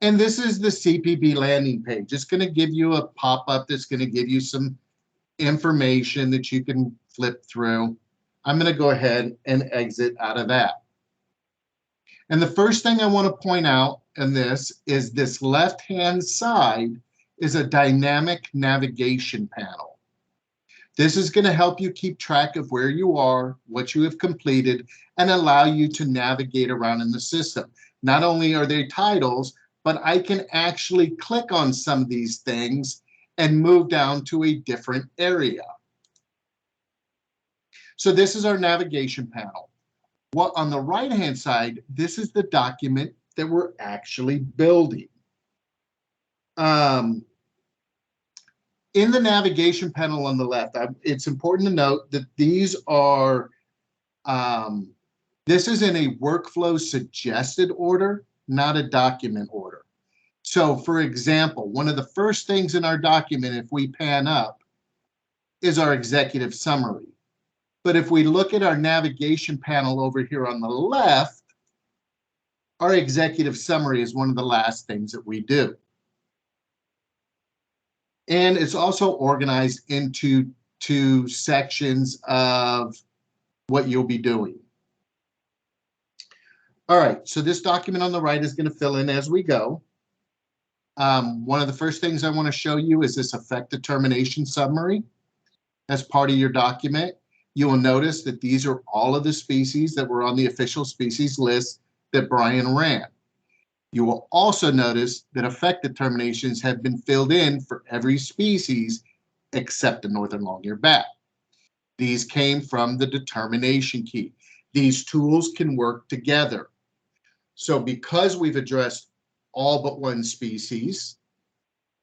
And this is the CPB landing page. It's going to give you a pop-up that's going to give you some information that you can flip through. I'm going to go ahead and exit out of that. And the first thing I want to point out in this is this left-hand side is a dynamic navigation panel. This is going to help you keep track of where you are, what you have completed, and allow you to navigate around in the system. Not only are there titles, but I can actually click on some of these things and move down to a different area. So this is our navigation panel. What on the right-hand side, this is the document that we're actually building. In the navigation panel on the left, it's important to note that these are, this is in a workflow suggested order, not a document order. So for example, one of the first things in our document, if we pan up, is our executive summary. But if we look at our navigation panel over here on the left, our executive summary is one of the last things that we do. And it's also organized into two sections of what you'll be doing. All right, so this document on the right is going to fill in as we go. One of the first things I want to show you is this effect determination summary as part of your document. You will notice that these are all of the species that were on the official species list that Brian ran. You will also notice that effect determinations have been filled in for every species except the northern long-eared bat. These came from the determination key. These tools can work together. So because we've addressed all but one species,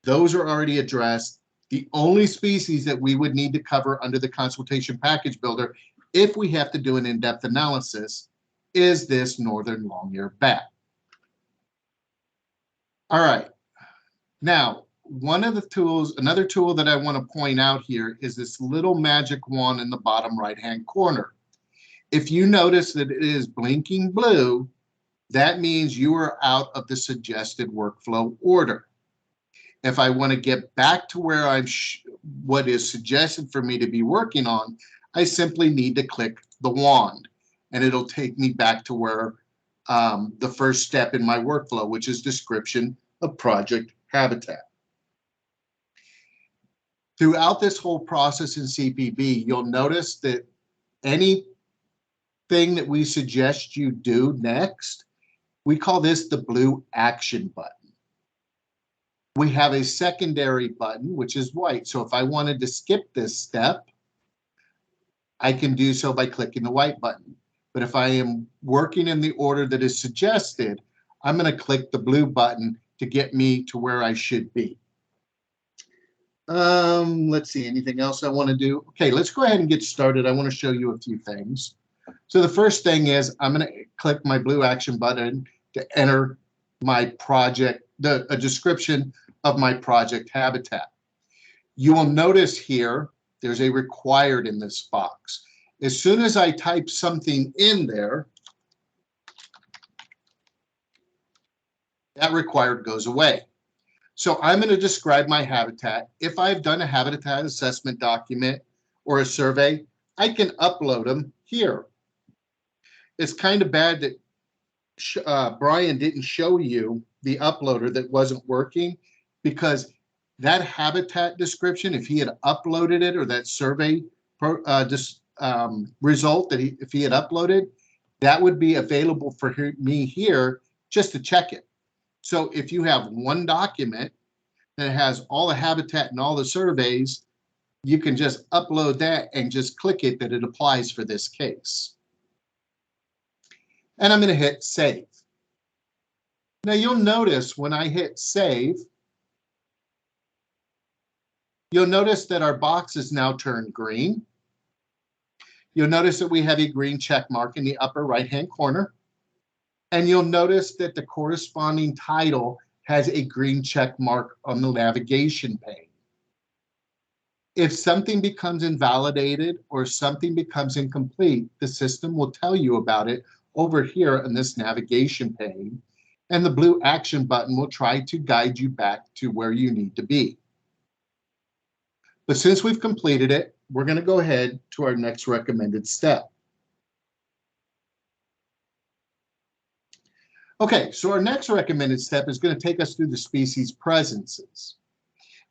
those are already addressed. The only species that we would need to cover under the consultation package builder, if we have to do an in-depth analysis, is this northern long-eared bat. All right. Now, one of the tools, another tool that I want to point out here is this little magic wand in the bottom right-hand corner. If you notice that it is blinking blue, that means you are out of the suggested workflow order. If I want to get back to where what is suggested for me to be working on, I simply need to click the wand, and it'll take me back to where the first step in my workflow, which is description of project habitat. Throughout this whole process in CPB, you'll notice that anything that we suggest you do next, we call this the blue action button. We have a secondary button, which is white. So if I wanted to skip this step, I can do so by clicking the white button. But if I am working in the order that is suggested, I'm going to click the blue button to get me to where I should be. Let's see, anything else I want to do? Okay, let's go ahead and get started. I want to show you a few things. So the first thing is I'm going to click my blue action button to enter my project, a description of my project habitat. You will notice here, there's a required in this box. As soon as I type something in there, that required goes away. So I'm going to describe my habitat. If I've done a habitat assessment document or a survey, I can upload them here. It's kind of bad that Brian didn't show you the uploader that wasn't working, because that habitat description, if he had uploaded it, or that survey result that if he had uploaded, that would be available for me here just to check it. So if you have one document that has all the habitat and all the surveys, you can just upload that and just click it that it applies for this case. And I'm going to hit save. Now you'll notice when I hit save, you'll notice that our box is now turned green. You'll notice that we have a green check mark in the upper right-hand corner. And you'll notice that the corresponding title has a green check mark on the navigation pane. If something becomes invalidated or something becomes incomplete, the system will tell you about it over here in this navigation pane, and the blue action button will try to guide you back to where you need to be. But since we've completed it, we're going to go ahead to our next recommended step. Okay, so our next recommended step is going to take us through the species presences.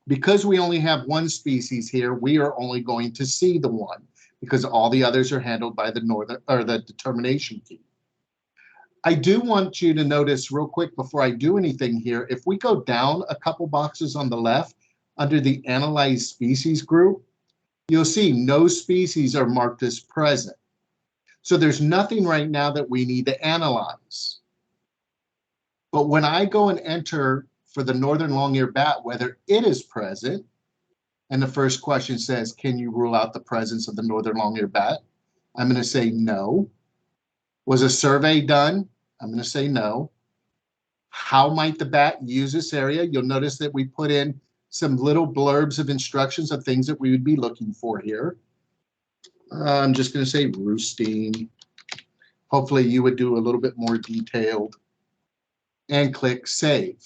Because we only have one species here, we are only going to see the one, because all the others are handled by the determination key. I do want you to notice real quick before I do anything here, if we go down a couple boxes on the left under the Analyze Species group, you'll see no species are marked as present. So there's nothing right now that we need to analyze. But when I go and enter for the northern long-eared bat whether it is present, and the first question says, can you rule out the presence of the northern long-eared bat? I'm going to say no. Was a survey done? I'm going to say no. How might the bat use this area? You'll notice that we put in some little blurbs of instructions of things that we would be looking for here. I'm just going to say roosting. Hopefully you would do a little bit more detailed, and click save.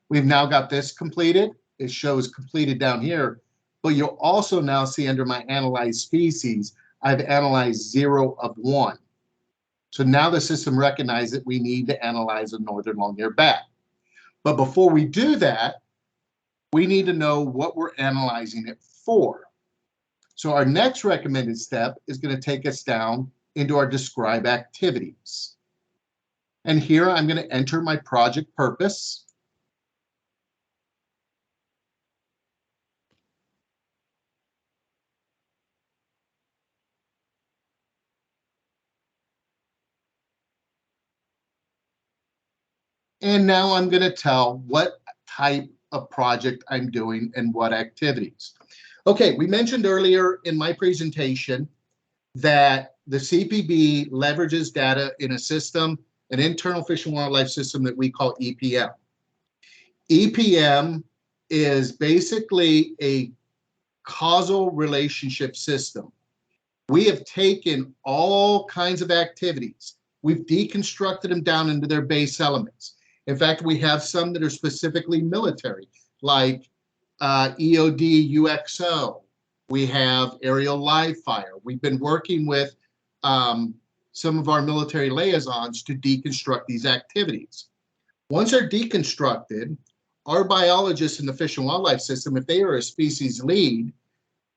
We've now got this completed. It shows completed down here, but you'll also now see under my Analyze Species, I've analyzed 0 of 1. So now the system recognizes that we need to analyze a northern long-eared bat. But before we do that, we need to know what we're analyzing it for. So our next recommended step is going to take us down into our describe activities. And here I'm going to enter my project purpose. And now I'm going to tell what type of project I'm doing and what activities. Okay, we mentioned earlier in my presentation that the CPB leverages data in a system, an internal fish and wildlife system that we call EPM. EPM is basically a causal relationship system. We have taken all kinds of activities. We've deconstructed them down into their base elements. In fact, we have some that are specifically military, like EOD UXO. We have aerial live fire. We've been working with some of our military liaisons to deconstruct these activities. Once they're deconstructed, our biologists in the fish and wildlife system, if they are a species lead,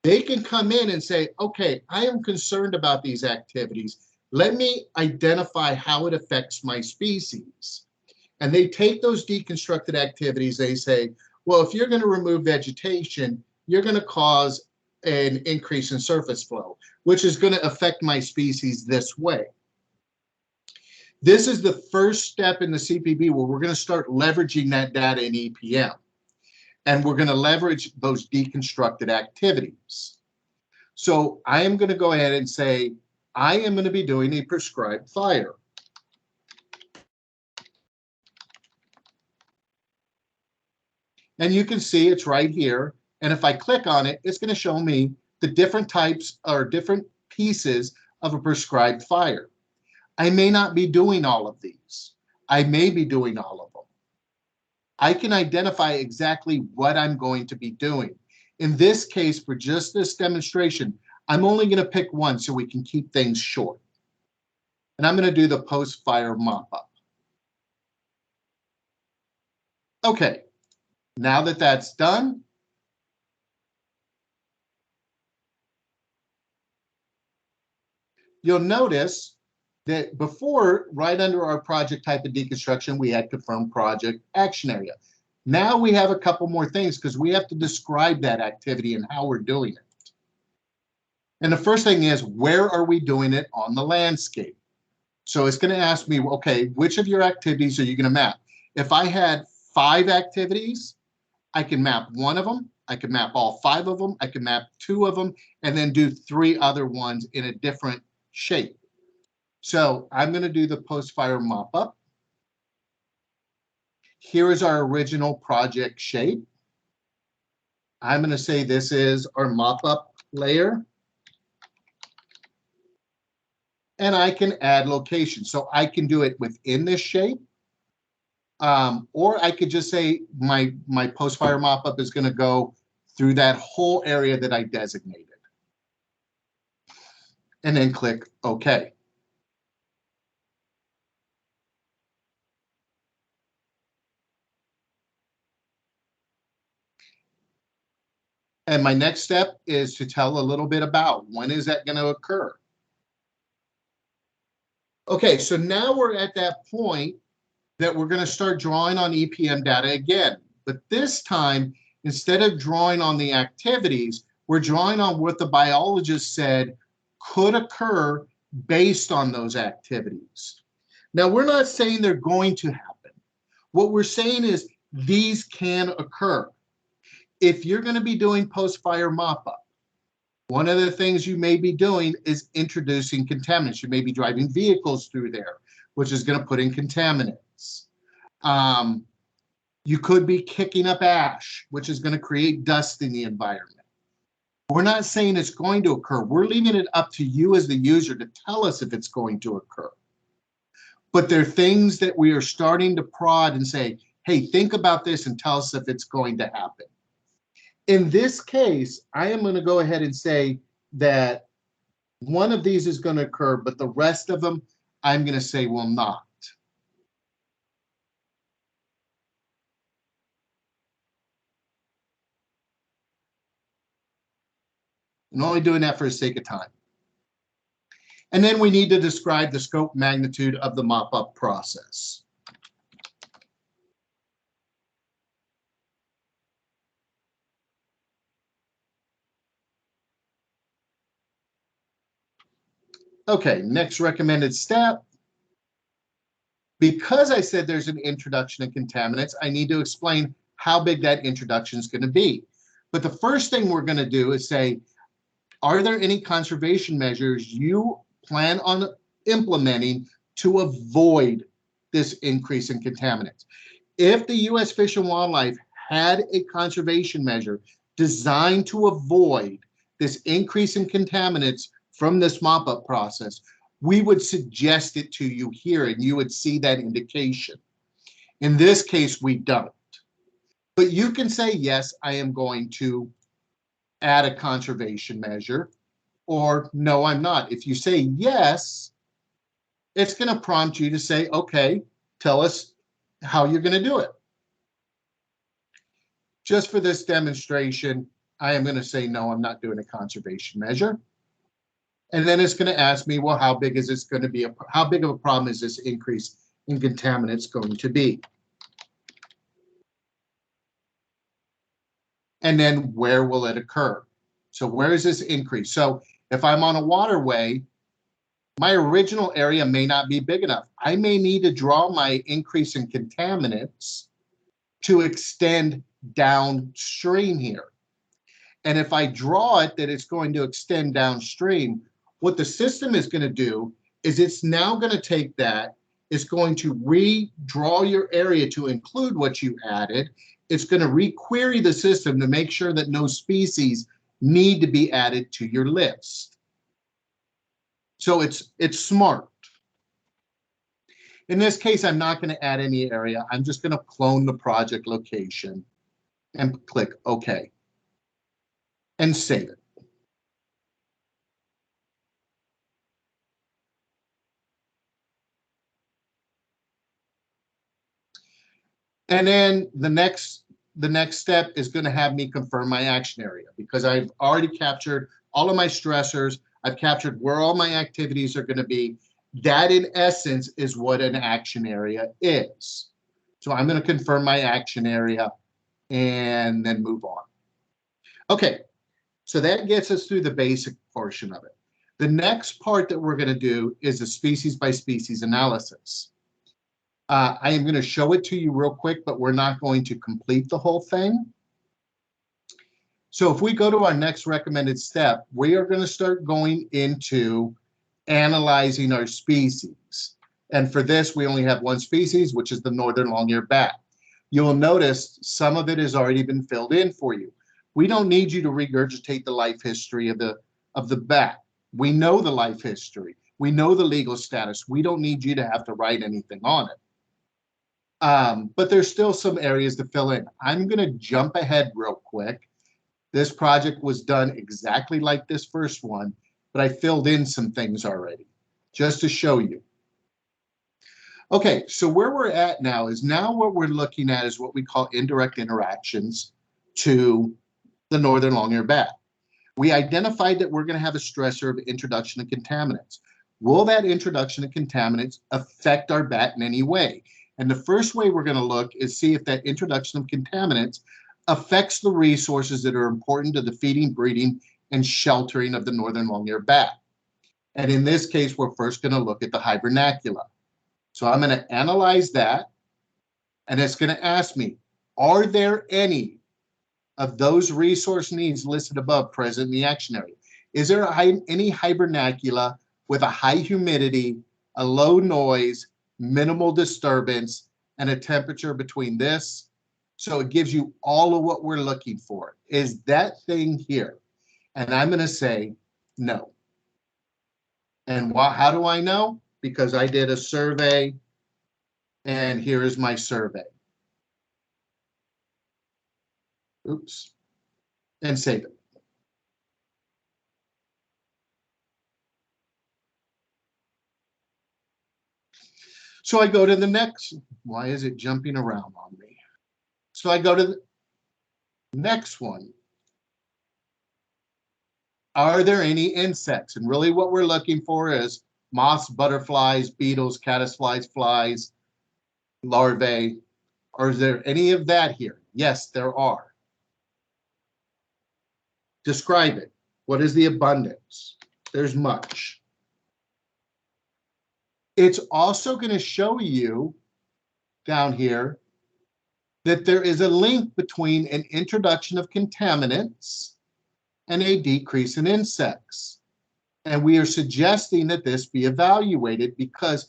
they can come in and say, okay, I am concerned about these activities. Let me identify how it affects my species. And they take those deconstructed activities, they say, well, if you're going to remove vegetation, you're going to cause an increase in surface flow, which is going to affect my species this way. This is the first step in the CPB where we're going to start leveraging that data in EPM. And we're going to leverage those deconstructed activities. So I am going to go ahead and say, I am going to be doing a prescribed fire. And you can see it's right here. And if I click on it, it's going to show me the different types or different pieces of a prescribed fire. I may not be doing all of these. I may be doing all of them. I can identify exactly what I'm going to be doing. In this case, for just this demonstration, I'm only going to pick one so we can keep things short. And I'm going to do the post-fire mop-up. Okay, now that that's done, you'll notice that before, right under our project type of deconstruction, we had confirmed project action area. Now we have a couple more things because we have to describe that activity and how we're doing it. And the first thing is, where are we doing it on the landscape? So it's going to ask me, okay, which of your activities are you going to map? If I had 5 activities, I can map one of them. I can map all 5 of them. I can map 2 of them and then do 3 other ones in a different shape. So I'm going to do the post-fire mop-up. Here is our original project shape. I'm going to say this is our mop-up layer. And I can add location. So I can do it within this shape. Or I could just say my post-fire mop-up is going to go through that whole area that I designated. And then click OK. And my next step is to tell a little bit about when is that going to occur. Okay, so now we're at that point that we're going to start drawing on EPM data again. But this time, instead of drawing on the activities, we're drawing on what the biologist said could occur based on those activities. Now, we're not saying they're going to happen. What we're saying is these can occur. If you're going to be doing post-fire mop-up, one of the things you may be doing is introducing contaminants. You may be driving vehicles through there, which is going to put in contaminants. You could be kicking up ash, which is going to create dust in the environment. We're not saying it's going to occur. We're leaving it up to you as the user to tell us if it's going to occur. But there are things that we are starting to prod and say, hey, think about this and tell us if it's going to happen. In this case, I am going to go ahead and say that one of these is going to occur, but the rest of them, I'm going to say will not. I'm only doing that for the sake of time. And then we need to describe the scope magnitude of the mop-up process. Okay, next recommended step. Because I said there's an introduction of contaminants, I need to explain how big that introduction is going to be. But the first thing we're going to do is say, are there any conservation measures you plan on implementing to avoid this increase in contaminants? If the U.S. Fish and Wildlife had a conservation measure designed to avoid this increase in contaminants from this mop-up process, we would suggest it to you here and you would see that indication. In this case, we don't. But you can say, yes, I am going to add a conservation measure, or no, I'm not. If you say yes, it's going to prompt you to say, okay, tell us how you're going to do it. Just for this demonstration, I am going to say, no, I'm not doing a conservation measure. And then it's going to ask me, well, how big is this going to be? How big of a problem is this increase in contaminants going to be? And then where will it occur? So where is this increase? So if I'm on a waterway, my original area may not be big enough. I may need to draw my increase in contaminants to extend downstream here. And if I draw it that it's going to extend downstream, what the system is going to do is it's now going to take that, it's going to redraw your area to include what you added. It's going to requery the system to make sure that no species need to be added to your list. So it's smart. In this case, I'm not going to add any area. I'm just going to clone the project location and click OK and save it. And then the next step is going to have me confirm my action area, because I've already captured all of my stressors. I've captured where all my activities are going to be. That, in essence, is what an action area is. So I'm going to confirm my action area and then move on. Okay, so that gets us through the basic portion of it. The next part that we're going to do is the species by species analysis. I am going to show it to you real quick, but we're not going to complete the whole thing. So if we go to our next recommended step, we are going to start going into analyzing our species. And for this, we only have one species, which is the northern long-eared bat. You'll notice some of it has already been filled in for you. We don't need you to regurgitate the life history of the bat. We know the life history. We know the legal status. We don't need you to have to write anything on it. But there's still some areas to fill in. I'm going to jump ahead real quick. This project was done exactly like this first one, but I filled in some things already just to show you. Okay, so where we're at now is what we're looking at is what we call indirect interactions to the northern long-eared bat. We identified that we're going to have a stressor of introduction of contaminants. Will that introduction of contaminants affect our bat in any way? And the first way we're going to look is see if that introduction of contaminants affects the resources that are important to the feeding, breeding, and sheltering of the northern long-eared bat. And in this case, we're first going to look at the hibernacula. So I'm going to analyze that, and it's going to ask me, are there any of those resource needs listed above present in the action area? Is there any hibernacula with a high humidity, a low noise, minimal disturbance, and a temperature between this? So it gives you all of what we're looking for. Is that thing here? And I'm going to say no. And how do I know? Because I did a survey, and here is my survey. Oops. And save it. So I go to the next. Why is it jumping around on me? So I go to the next one. are there any insects? And really what we're looking for is moths, butterflies, beetles, caddisflies, flies, larvae. Or is there any of that here? Yes, there are. Describe it. What is the abundance? There's much. It's also going to show you down here that there is a link between an introduction of contaminants and a decrease in insects. And we are suggesting that this be evaluated because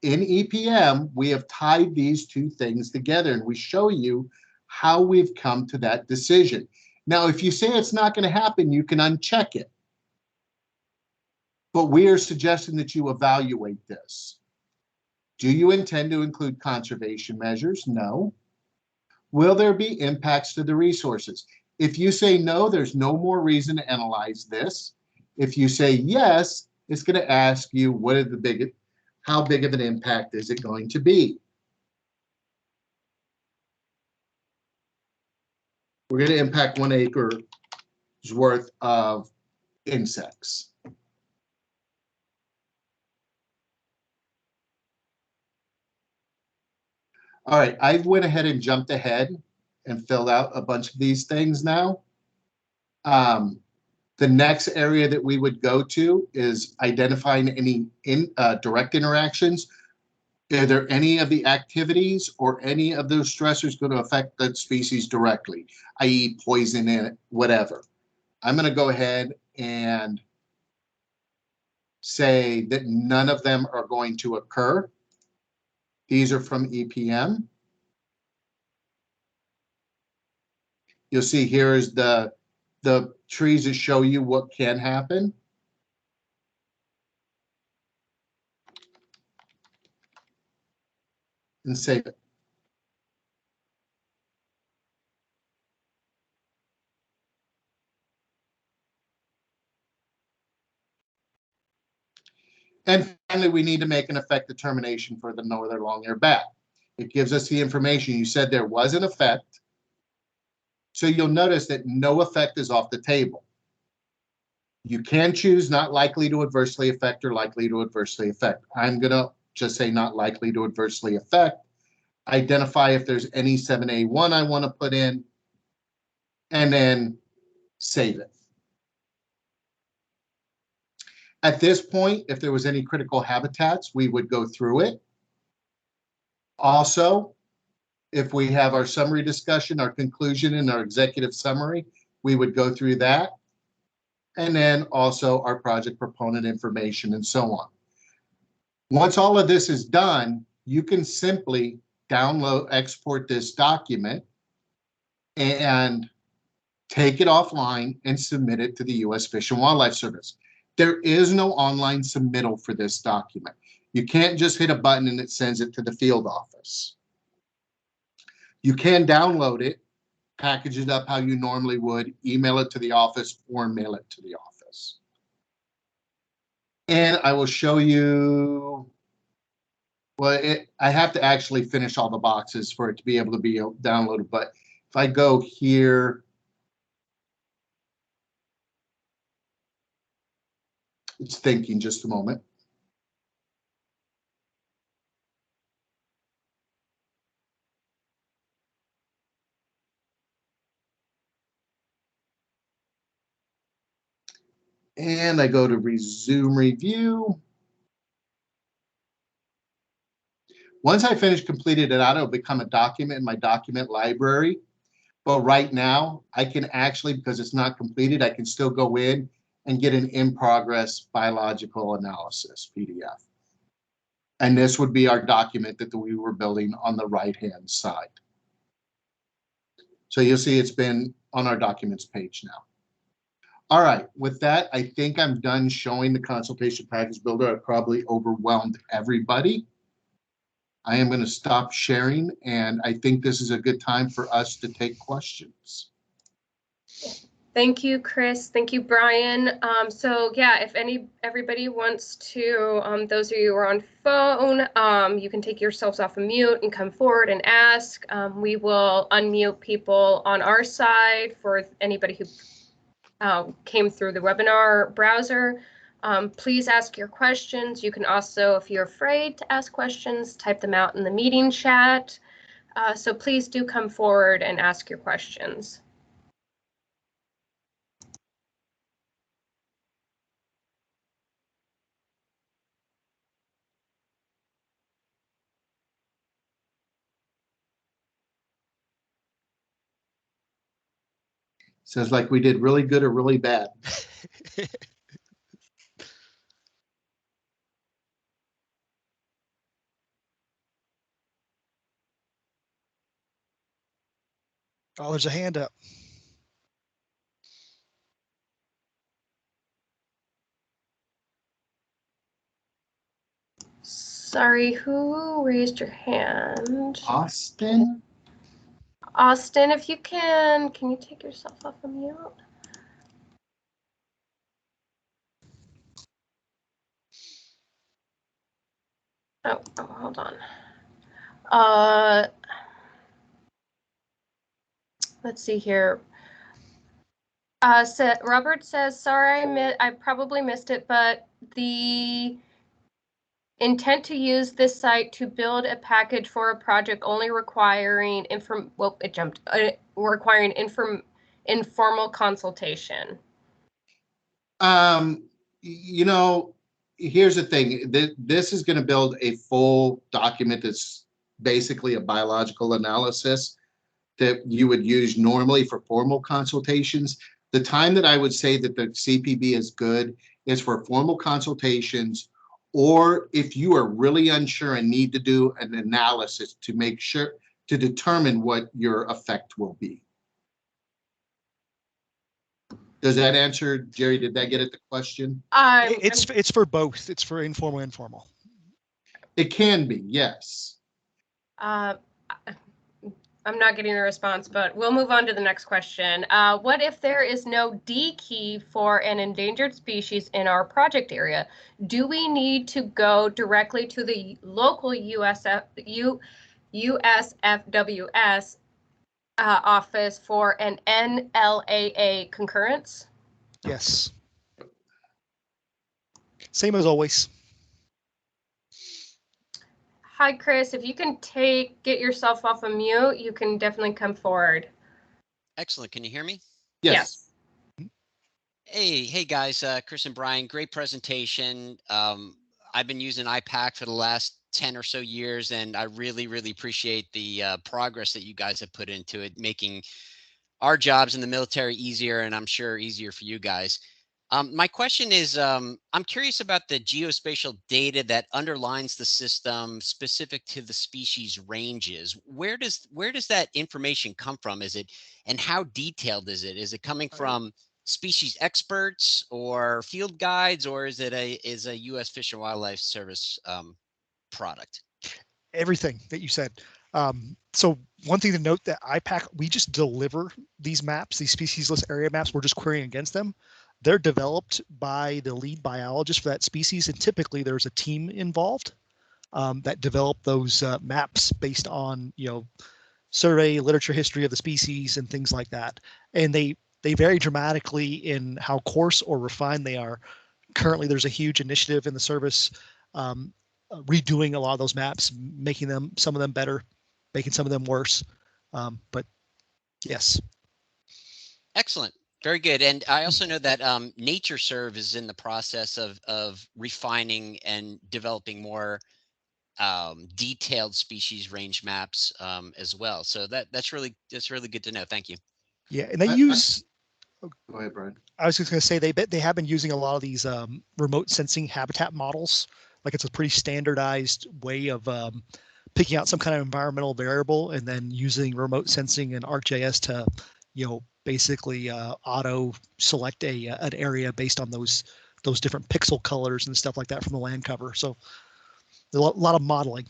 in EPM, we have tied these two things together and we show you how we've come to that decision. Now, if you say it's not going to happen, you can uncheck it. But we are suggesting that you evaluate this. Do you intend to include conservation measures? No. Will there be impacts to the resources? If you say no, there's no more reason to analyze this. If you say yes, it's going to ask you how big of an impact is it going to be? We're going to impact 1 acre's worth of insects. All right, I went ahead and jumped ahead and filled out a bunch of these things now. The next area that we would go to is identifying any direct interactions. Are there any of the activities or any of those stressors going to affect that species directly, i.e. poison in it, whatever? I'm going to go ahead and say that none of them are going to occur. These are from EPM. You'll see here is the trees that show you what can happen. And save it. And finally, we need to make an effect determination for the northern long-eared bat. It gives us the information. You said there was an effect. So you'll notice that no effect is off the table. You can choose not likely to adversely affect or likely to adversely affect. I'm going to just say not likely to adversely affect. Identify if there's any 7A1 I want to put in, and then save it. At this point, if there was any critical habitats, we would go through it. Also, if we have our summary discussion, our conclusion, and our executive summary, we would go through that. And then also our project proponent information and so on. Once all of this is done, you can simply export this document and take it offline and submit it to the U.S. Fish and Wildlife Service. There is no online submittal for this document. You can't just hit a button and it sends it to the field office. You can download it, package it up how you normally would, email it to the office, or mail it to the office. And I will show you, well, I have to actually finish all the boxes for it to be able to be downloaded. But if I go here, it's thinking just a moment. And I go to resume review. Once I finish completed it out, it'll become a document in my document library. But right now, I can actually, because it's not completed, I can still go in and get an in-progress biological analysis PDF. And this would be our document that we were building on the right-hand side. So you'll see it's been on our documents page now. All right, with that, I think I'm done showing the consultation package builder. I probably overwhelmed everybody. I am going to stop sharing, and I think this is a good time for us to take questions. Thank you, Chris. Thank you, Brian. So yeah, if everybody wants to, those of you who are on phone, you can take yourselves off of mute and come forward and ask. We will unmute people on our side for anybody who came through the webinar browser. Please ask your questions. You can also, if you're afraid to ask questions, type them out in the meeting chat. So please do come forward and ask your questions. Sounds like we did really good or really bad. Oh, there's a hand up. Sorry, who raised your hand? Austin? Austin, if you can you take yourself off of mute? Oh, hold on. Let's see here. Robert says, sorry, I probably missed it, but the intent to use this site to build a package for a project only requiring requiring informal consultation. You know, here's the thing. This is going to build a full document that's basically a biological analysis that you would use normally for formal consultations. The time that I would say that the CPB is good is for formal consultations, or if you are really unsure and need to do an analysis to make sure to determine what your effect will be. Does that answer, Jerry? Did that get at the question? It's for both. It's for informal and informal. It can be, yes. I'm not getting a response, but we'll move on to the next question. What if there is no D key for an endangered species in our project area? Do we need to go directly to the local USFWS office for an NLAA concurrence? Yes. Same as always. Hi, Chris. If you can get yourself off of mute, you can definitely come forward. Excellent. Can you hear me? Yes. Hey guys, Chris and Brian, great presentation. I've been using IPaC for the last 10 or so years, and I really appreciate the progress that you guys have put into it, making our jobs in the military easier, and I'm sure easier for you guys. My question is, I'm curious about the geospatial data that underlines the system specific to the species ranges. Where does that information come from? And how detailed is it? Is it coming from species experts or field guides, or is it a U.S. Fish and Wildlife Service product? Everything that you said. So one thing to note, that IPaC, we just deliver these maps, these species list area maps. We're just querying against them. They're developed by the lead biologist for that species, and typically there's a team involved that develop those maps based on, survey literature history of the species and things like that. And they vary dramatically in how coarse or refined they are. Currently, there's a huge initiative in the service redoing a lot of those maps, making some of them better, making some of them worse. But yes. Excellent. Very good. And I also know that NatureServe is in the process of refining and developing more detailed species range maps as well. So that's really good to know. Thank you. Yeah, and they use. Go ahead, Brian. I was just going to say they have been using a lot of these remote sensing habitat models. Like, it's a pretty standardized way of picking out some kind of environmental variable and then using remote sensing and ArcGIS to, basically auto select an area based on those different pixel colors and stuff like that from the land cover. So a lot of modeling.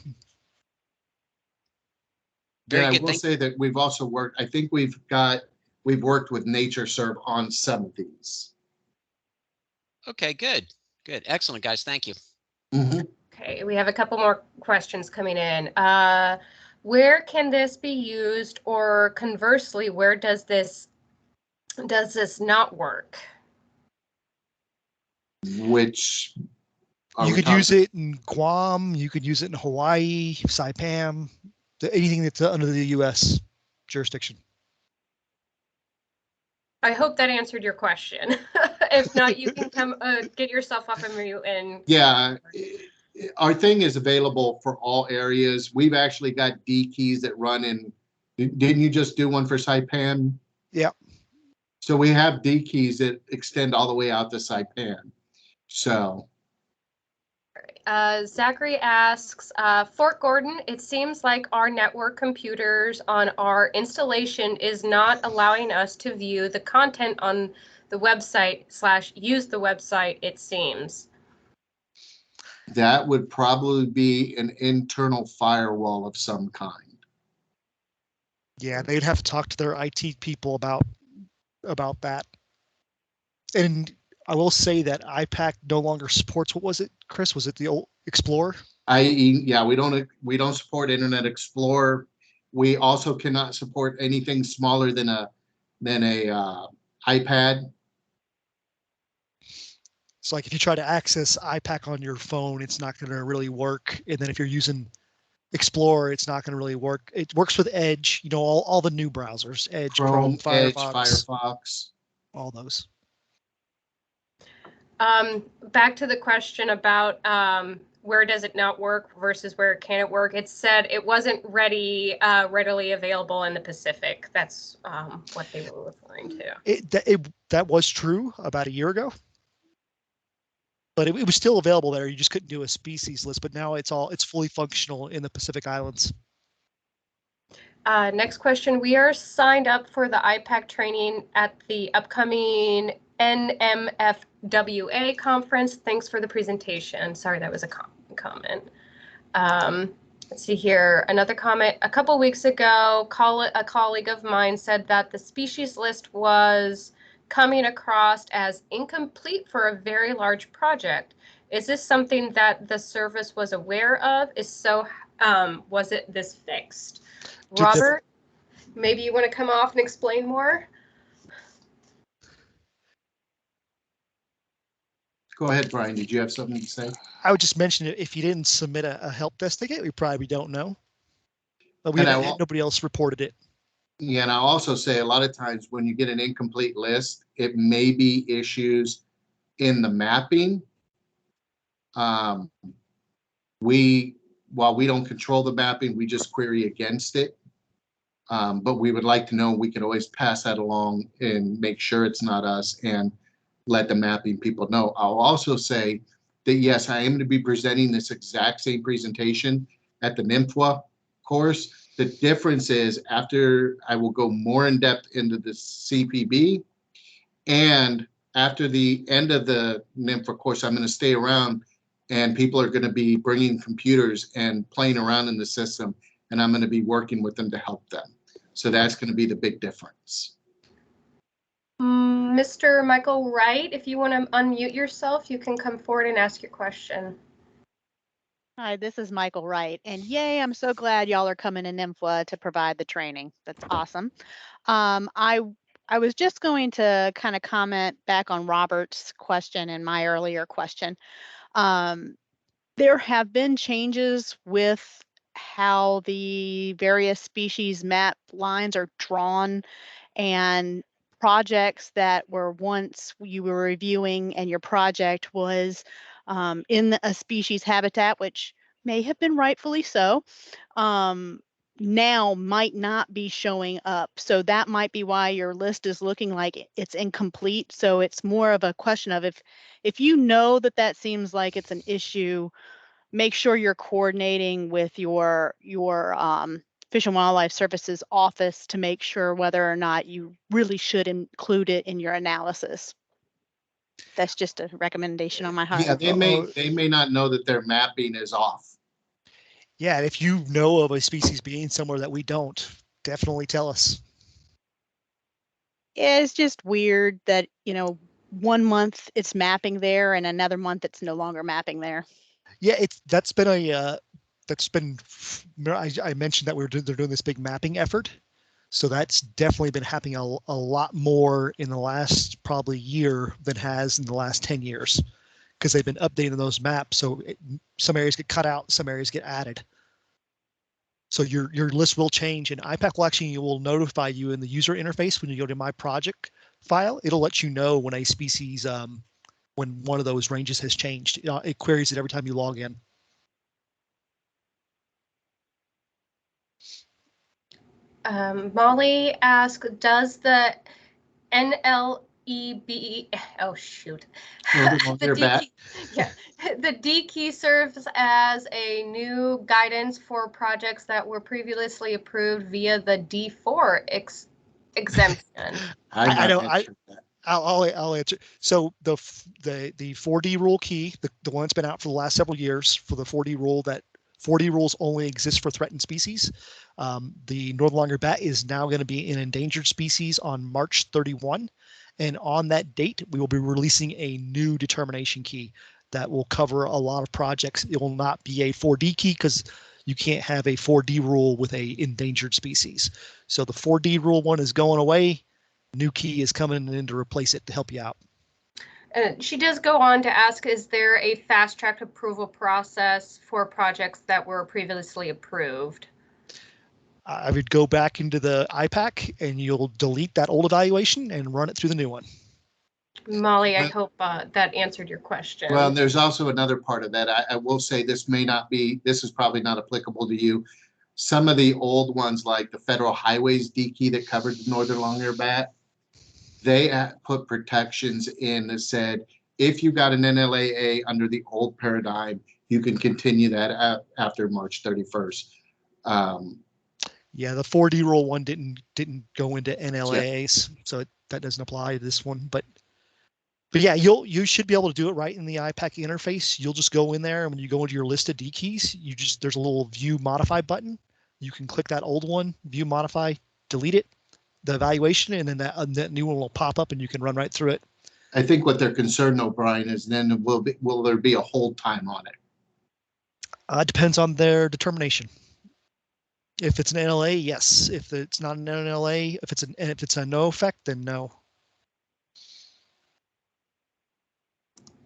Very good. I will say that we've also worked. I think we've worked with NatureServe on some of these. Okay, good. Excellent, guys. Thank you. Mm-hmm. Okay, we have a couple more questions coming in. Where can this be used, or conversely, where does this does this not work? Which You could use it in Guam. You could use it in Hawaii, Saipan, anything that's under the U.S. jurisdiction. I hope that answered your question. If not, you can come get yourself off of mute and. Yeah, our thing is available for all areas. We've actually got D keys that run in. Didn't you just do one for Saipan? Yeah. So we have D keys that extend all the way out to Saipan. So. Zachary asks, Fort Gordon, it seems like our network computers on our installation is not allowing us to view the content on the website / use the website, it seems. That would probably be an internal firewall of some kind. Yeah, they'd have to talk to their IT people about that. And I will say that IPaC no longer supports, what was it, Chris? Was it the old Explorer? Yeah, we don't support Internet Explorer. We also cannot support anything smaller than a iPad. It's like if you try to access IPaC on your phone, it's not going to really work. And then if you're using Explorer, it's not going to really work. It works with Edge, all the new browsers, Edge, Chrome, Edge, Firefox, all those. Back to the question about where does it not work versus where can it work? It said it wasn't readily available in the Pacific. That's what they were referring to. That was true about a year ago, but it was still available there. You just couldn't do a species list, but now it's fully functional in the Pacific Islands. Next question. We are signed up for the IPaC training at the upcoming NMFWA conference. Thanks for the presentation. Sorry, that was a comment. Let's see here. Another comment. A couple weeks ago, a colleague of mine said that the species list was coming across as incomplete for a very large project. Is this something that the service was aware of? If so, was it this fixed? Robert, maybe you want to come off and explain more? Go ahead, Brian. Did you have something to say? I would just mention it. If you didn't submit a help desk ticket, we probably don't know. But nobody else reported it. Yeah, and I'll also say a lot of times when you get an incomplete list, it may be issues in the mapping. While we don't control the mapping, we just query against it. But we would like to know, we can always pass that along and make sure it's not us and let the mapping people know. I'll also say that, yes, I am going to be presenting this exact same presentation at the NMFWA course. The difference is after I will go more in depth into the CPB, and after the end of the NMFWA course, I'm going to stay around and people are going to be bringing computers and playing around in the system, and I'm going to be working with them to help them. So that's going to be the big difference. Mr. Michael Wright, if you want to unmute yourself, you can come forward and ask your question. Hi, this is Michael Wright, and yay, I'm so glad y'all are coming to NMFWA to provide the training. That's awesome. I was just going to kind of comment back on Robert's question and my earlier question. There have been changes with how the various species map lines are drawn, and projects that were once you were reviewing and your project was in a species habitat, which may have been rightfully so, now might not be showing up. So that might be why your list is looking like it's incomplete. So it's more of a question of if you know that seems like it's an issue, make sure you're coordinating with your Fish and Wildlife Services office to make sure whether or not you really should include it in your analysis. That's just a recommendation on my part. Yeah, they may not know that their mapping is off. Yeah, if you know of a species being somewhere that we don't, definitely tell us. It's just weird that, 1 month it's mapping there and another month it's no longer mapping there. Yeah, I mentioned that they're doing this big mapping effort. So that's definitely been happening a lot more in the last probably year than has in the last 10 years, because they've been updating those maps. So some areas get cut out, some areas get added. So your list will change, and IPaC will notify you in the user interface when you go to my project file. It'll let you know when a species, when one of those ranges has changed. It queries it every time you log in. Molly asked, does the NLEB, oh shoot, the D key, yeah, the D key serves as a new guidance for projects that were previously approved via the D4 exemption? I know. I'll answer. So the 4D rule key, the one that's been out for the last several years for the 4D rule, that 4D rules only exist for threatened species. The northern longyear bat is now going to be an endangered species on March 31. And on that date, we will be releasing a new determination key that will cover a lot of projects. It will not be a 4D key because you can't have a 4D rule with a endangered species. So the 4D rule one is going away. New key is coming in to replace it to help you out. She does go on to ask, is there a fast track approval process for projects that were previously approved? I would go back into the IPaC and you'll delete that old evaluation and run it through the new one. Molly, I hope that answered your question. Well, there's also another part of that. I will say this is probably not applicable to you. Some of the old ones, like the Federal Highways D key that covered the northern longyear bat, they put protections in that said, if you got an NLAA under the old paradigm, you can continue that after March 31st. Yeah, the 4D rule one didn't go into NLAAs, yeah. So that doesn't apply to this one. But yeah, you should be able to do it right in the IPaC interface. You'll just go in there, and when you go into your list of D keys, there's a little view modify button. You can click that old one, view modify, delete it, the evaluation, and then that new one will pop up and you can run right through it. I think what they're concerned, O'Brien, is then will there be a hold time on it? Depends on their determination. If it's an NLA, yes. If it's not an NLA, if it's a no effect, then no.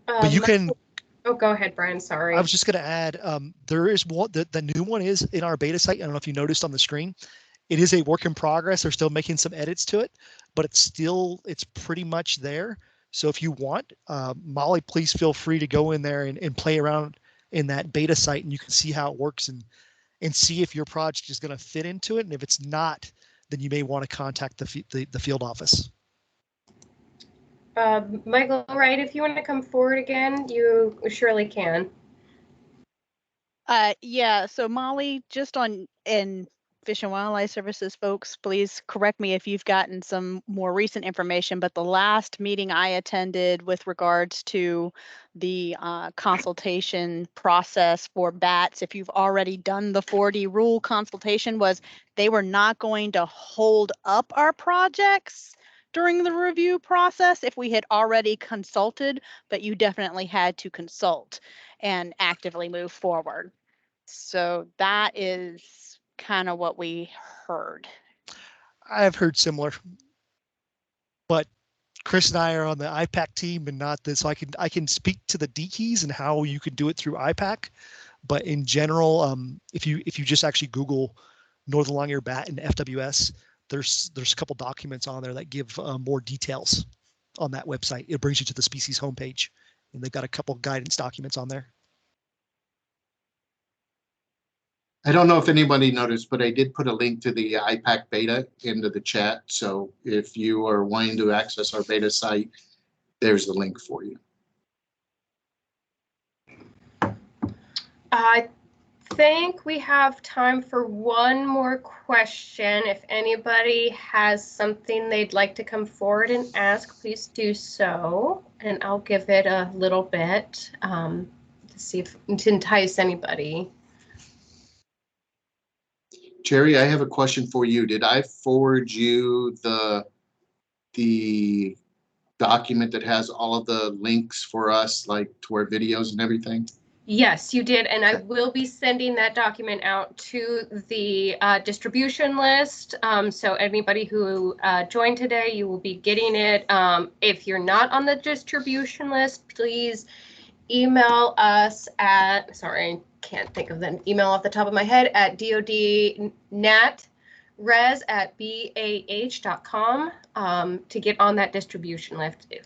But you can. Oh, go ahead, Brian. Sorry. I was just going to add, there is one, the new one is in our beta site. I don't know if you noticed on the screen. It is a work in progress. They're still making some edits to it, but it's pretty much there. So if you want, Molly, please feel free to go in there and play around in that beta site, and you can see how it works and see if your project is going to fit into it. And if it's not, then you may want to contact the field office. Michael Wright, if you want to come forward again, you surely can. Yeah, so Molly, just in Fish and Wildlife Services folks, please correct me if you've gotten some more recent information, but the last meeting I attended with regards to the consultation process for bats, if you've already done the 4D rule consultation, was they were not going to hold up our projects during the review process if we had already consulted, but you definitely had to consult and actively move forward. So that is kind of what we heard. I've heard similar, but Chris and I are on the IPaC team and not this. So I can speak to the D keys and how you can do it through IPaC. But in general, if you just actually Google northern longyear bat and FWS, there's a couple documents on there that give more details on that website. It brings you to the species homepage, and they've got a couple guidance documents on there. I don't know if anybody noticed, but I did put a link to the IPaC beta into the chat. So if you are wanting to access our beta site, there's the link for you. I think we have time for one more question. If anybody has something they'd like to come forward and ask, please do so. And I'll give it a little bit to see if to entice anybody. Jerry, I have a question for you. Did I forward you the document that has all of the links for us, like to our videos and everything? Yes, you did, and I will be sending that document out to the distribution list. So anybody who joined today, you will be getting it. If you're not on the distribution list, please email us at, sorry, I can't think of the email off the top of my head, at dodnatres@bah.com to get on that distribution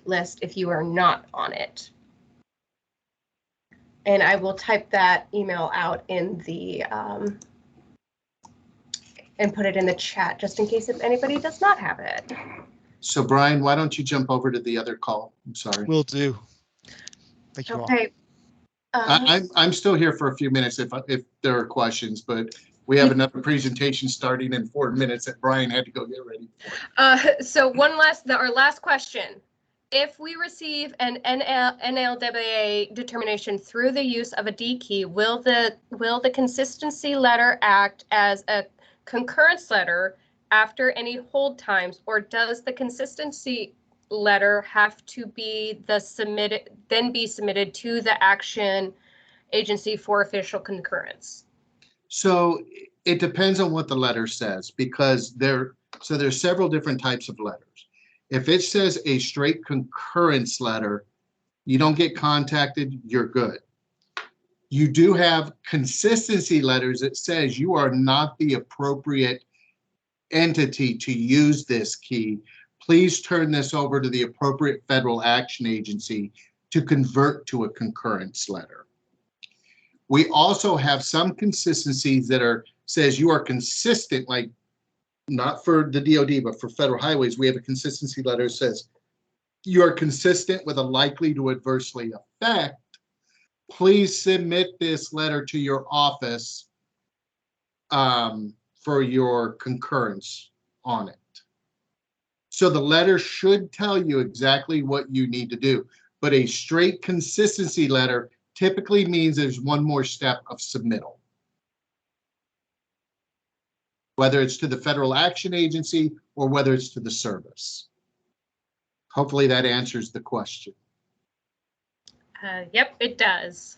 list if you are not on it. And I will type that email out in the and put it in the chat just in case if anybody does not have it. So Brian, why don't you jump over to the other call? I'm sorry. Will do. Thank you all. Okay. I'm still here for a few minutes if there are questions, but we have another presentation starting in 4 minutes that Brian had to go get ready for. So our last question. If we receive an NLWA determination through the use of a D key, will the consistency letter act as a concurrence letter after any hold times, or does the consistency letter have to be submitted to the action agency for official concurrence? So it depends on what the letter says, because there's several different types of letters. If it says a straight concurrence letter, you don't get contacted, you're good. You do have consistency letters that says you are not the appropriate entity to use this key. Please turn this over to the appropriate federal action agency to convert to a concurrence letter. We also have some consistencies that says you are consistent, like not for the DOD, but for federal highways, we have a consistency letter that says you are consistent with a likely to adversely affect. Please submit this letter to your office for your concurrence on it. So the letter should tell you exactly what you need to do, but a straight consistency letter typically means there's one more step of submittal. Whether it's to the federal action agency or whether it's to the service. Hopefully that answers the question. Yep, it does.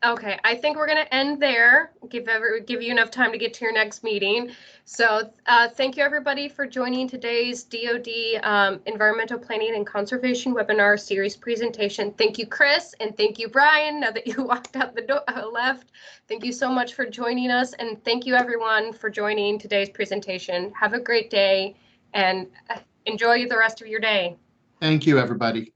Okay, I think we're going to end there. Give you enough time to get to your next meeting. So thank you everybody for joining today's DoD Environmental Planning and Conservation Webinar Series presentation. Thank you, Chris, and thank you, Brian. Now that you walked out the door, left, thank you so much for joining us, and thank you everyone for joining today's presentation. Have a great day and enjoy the rest of your day. Thank you, everybody.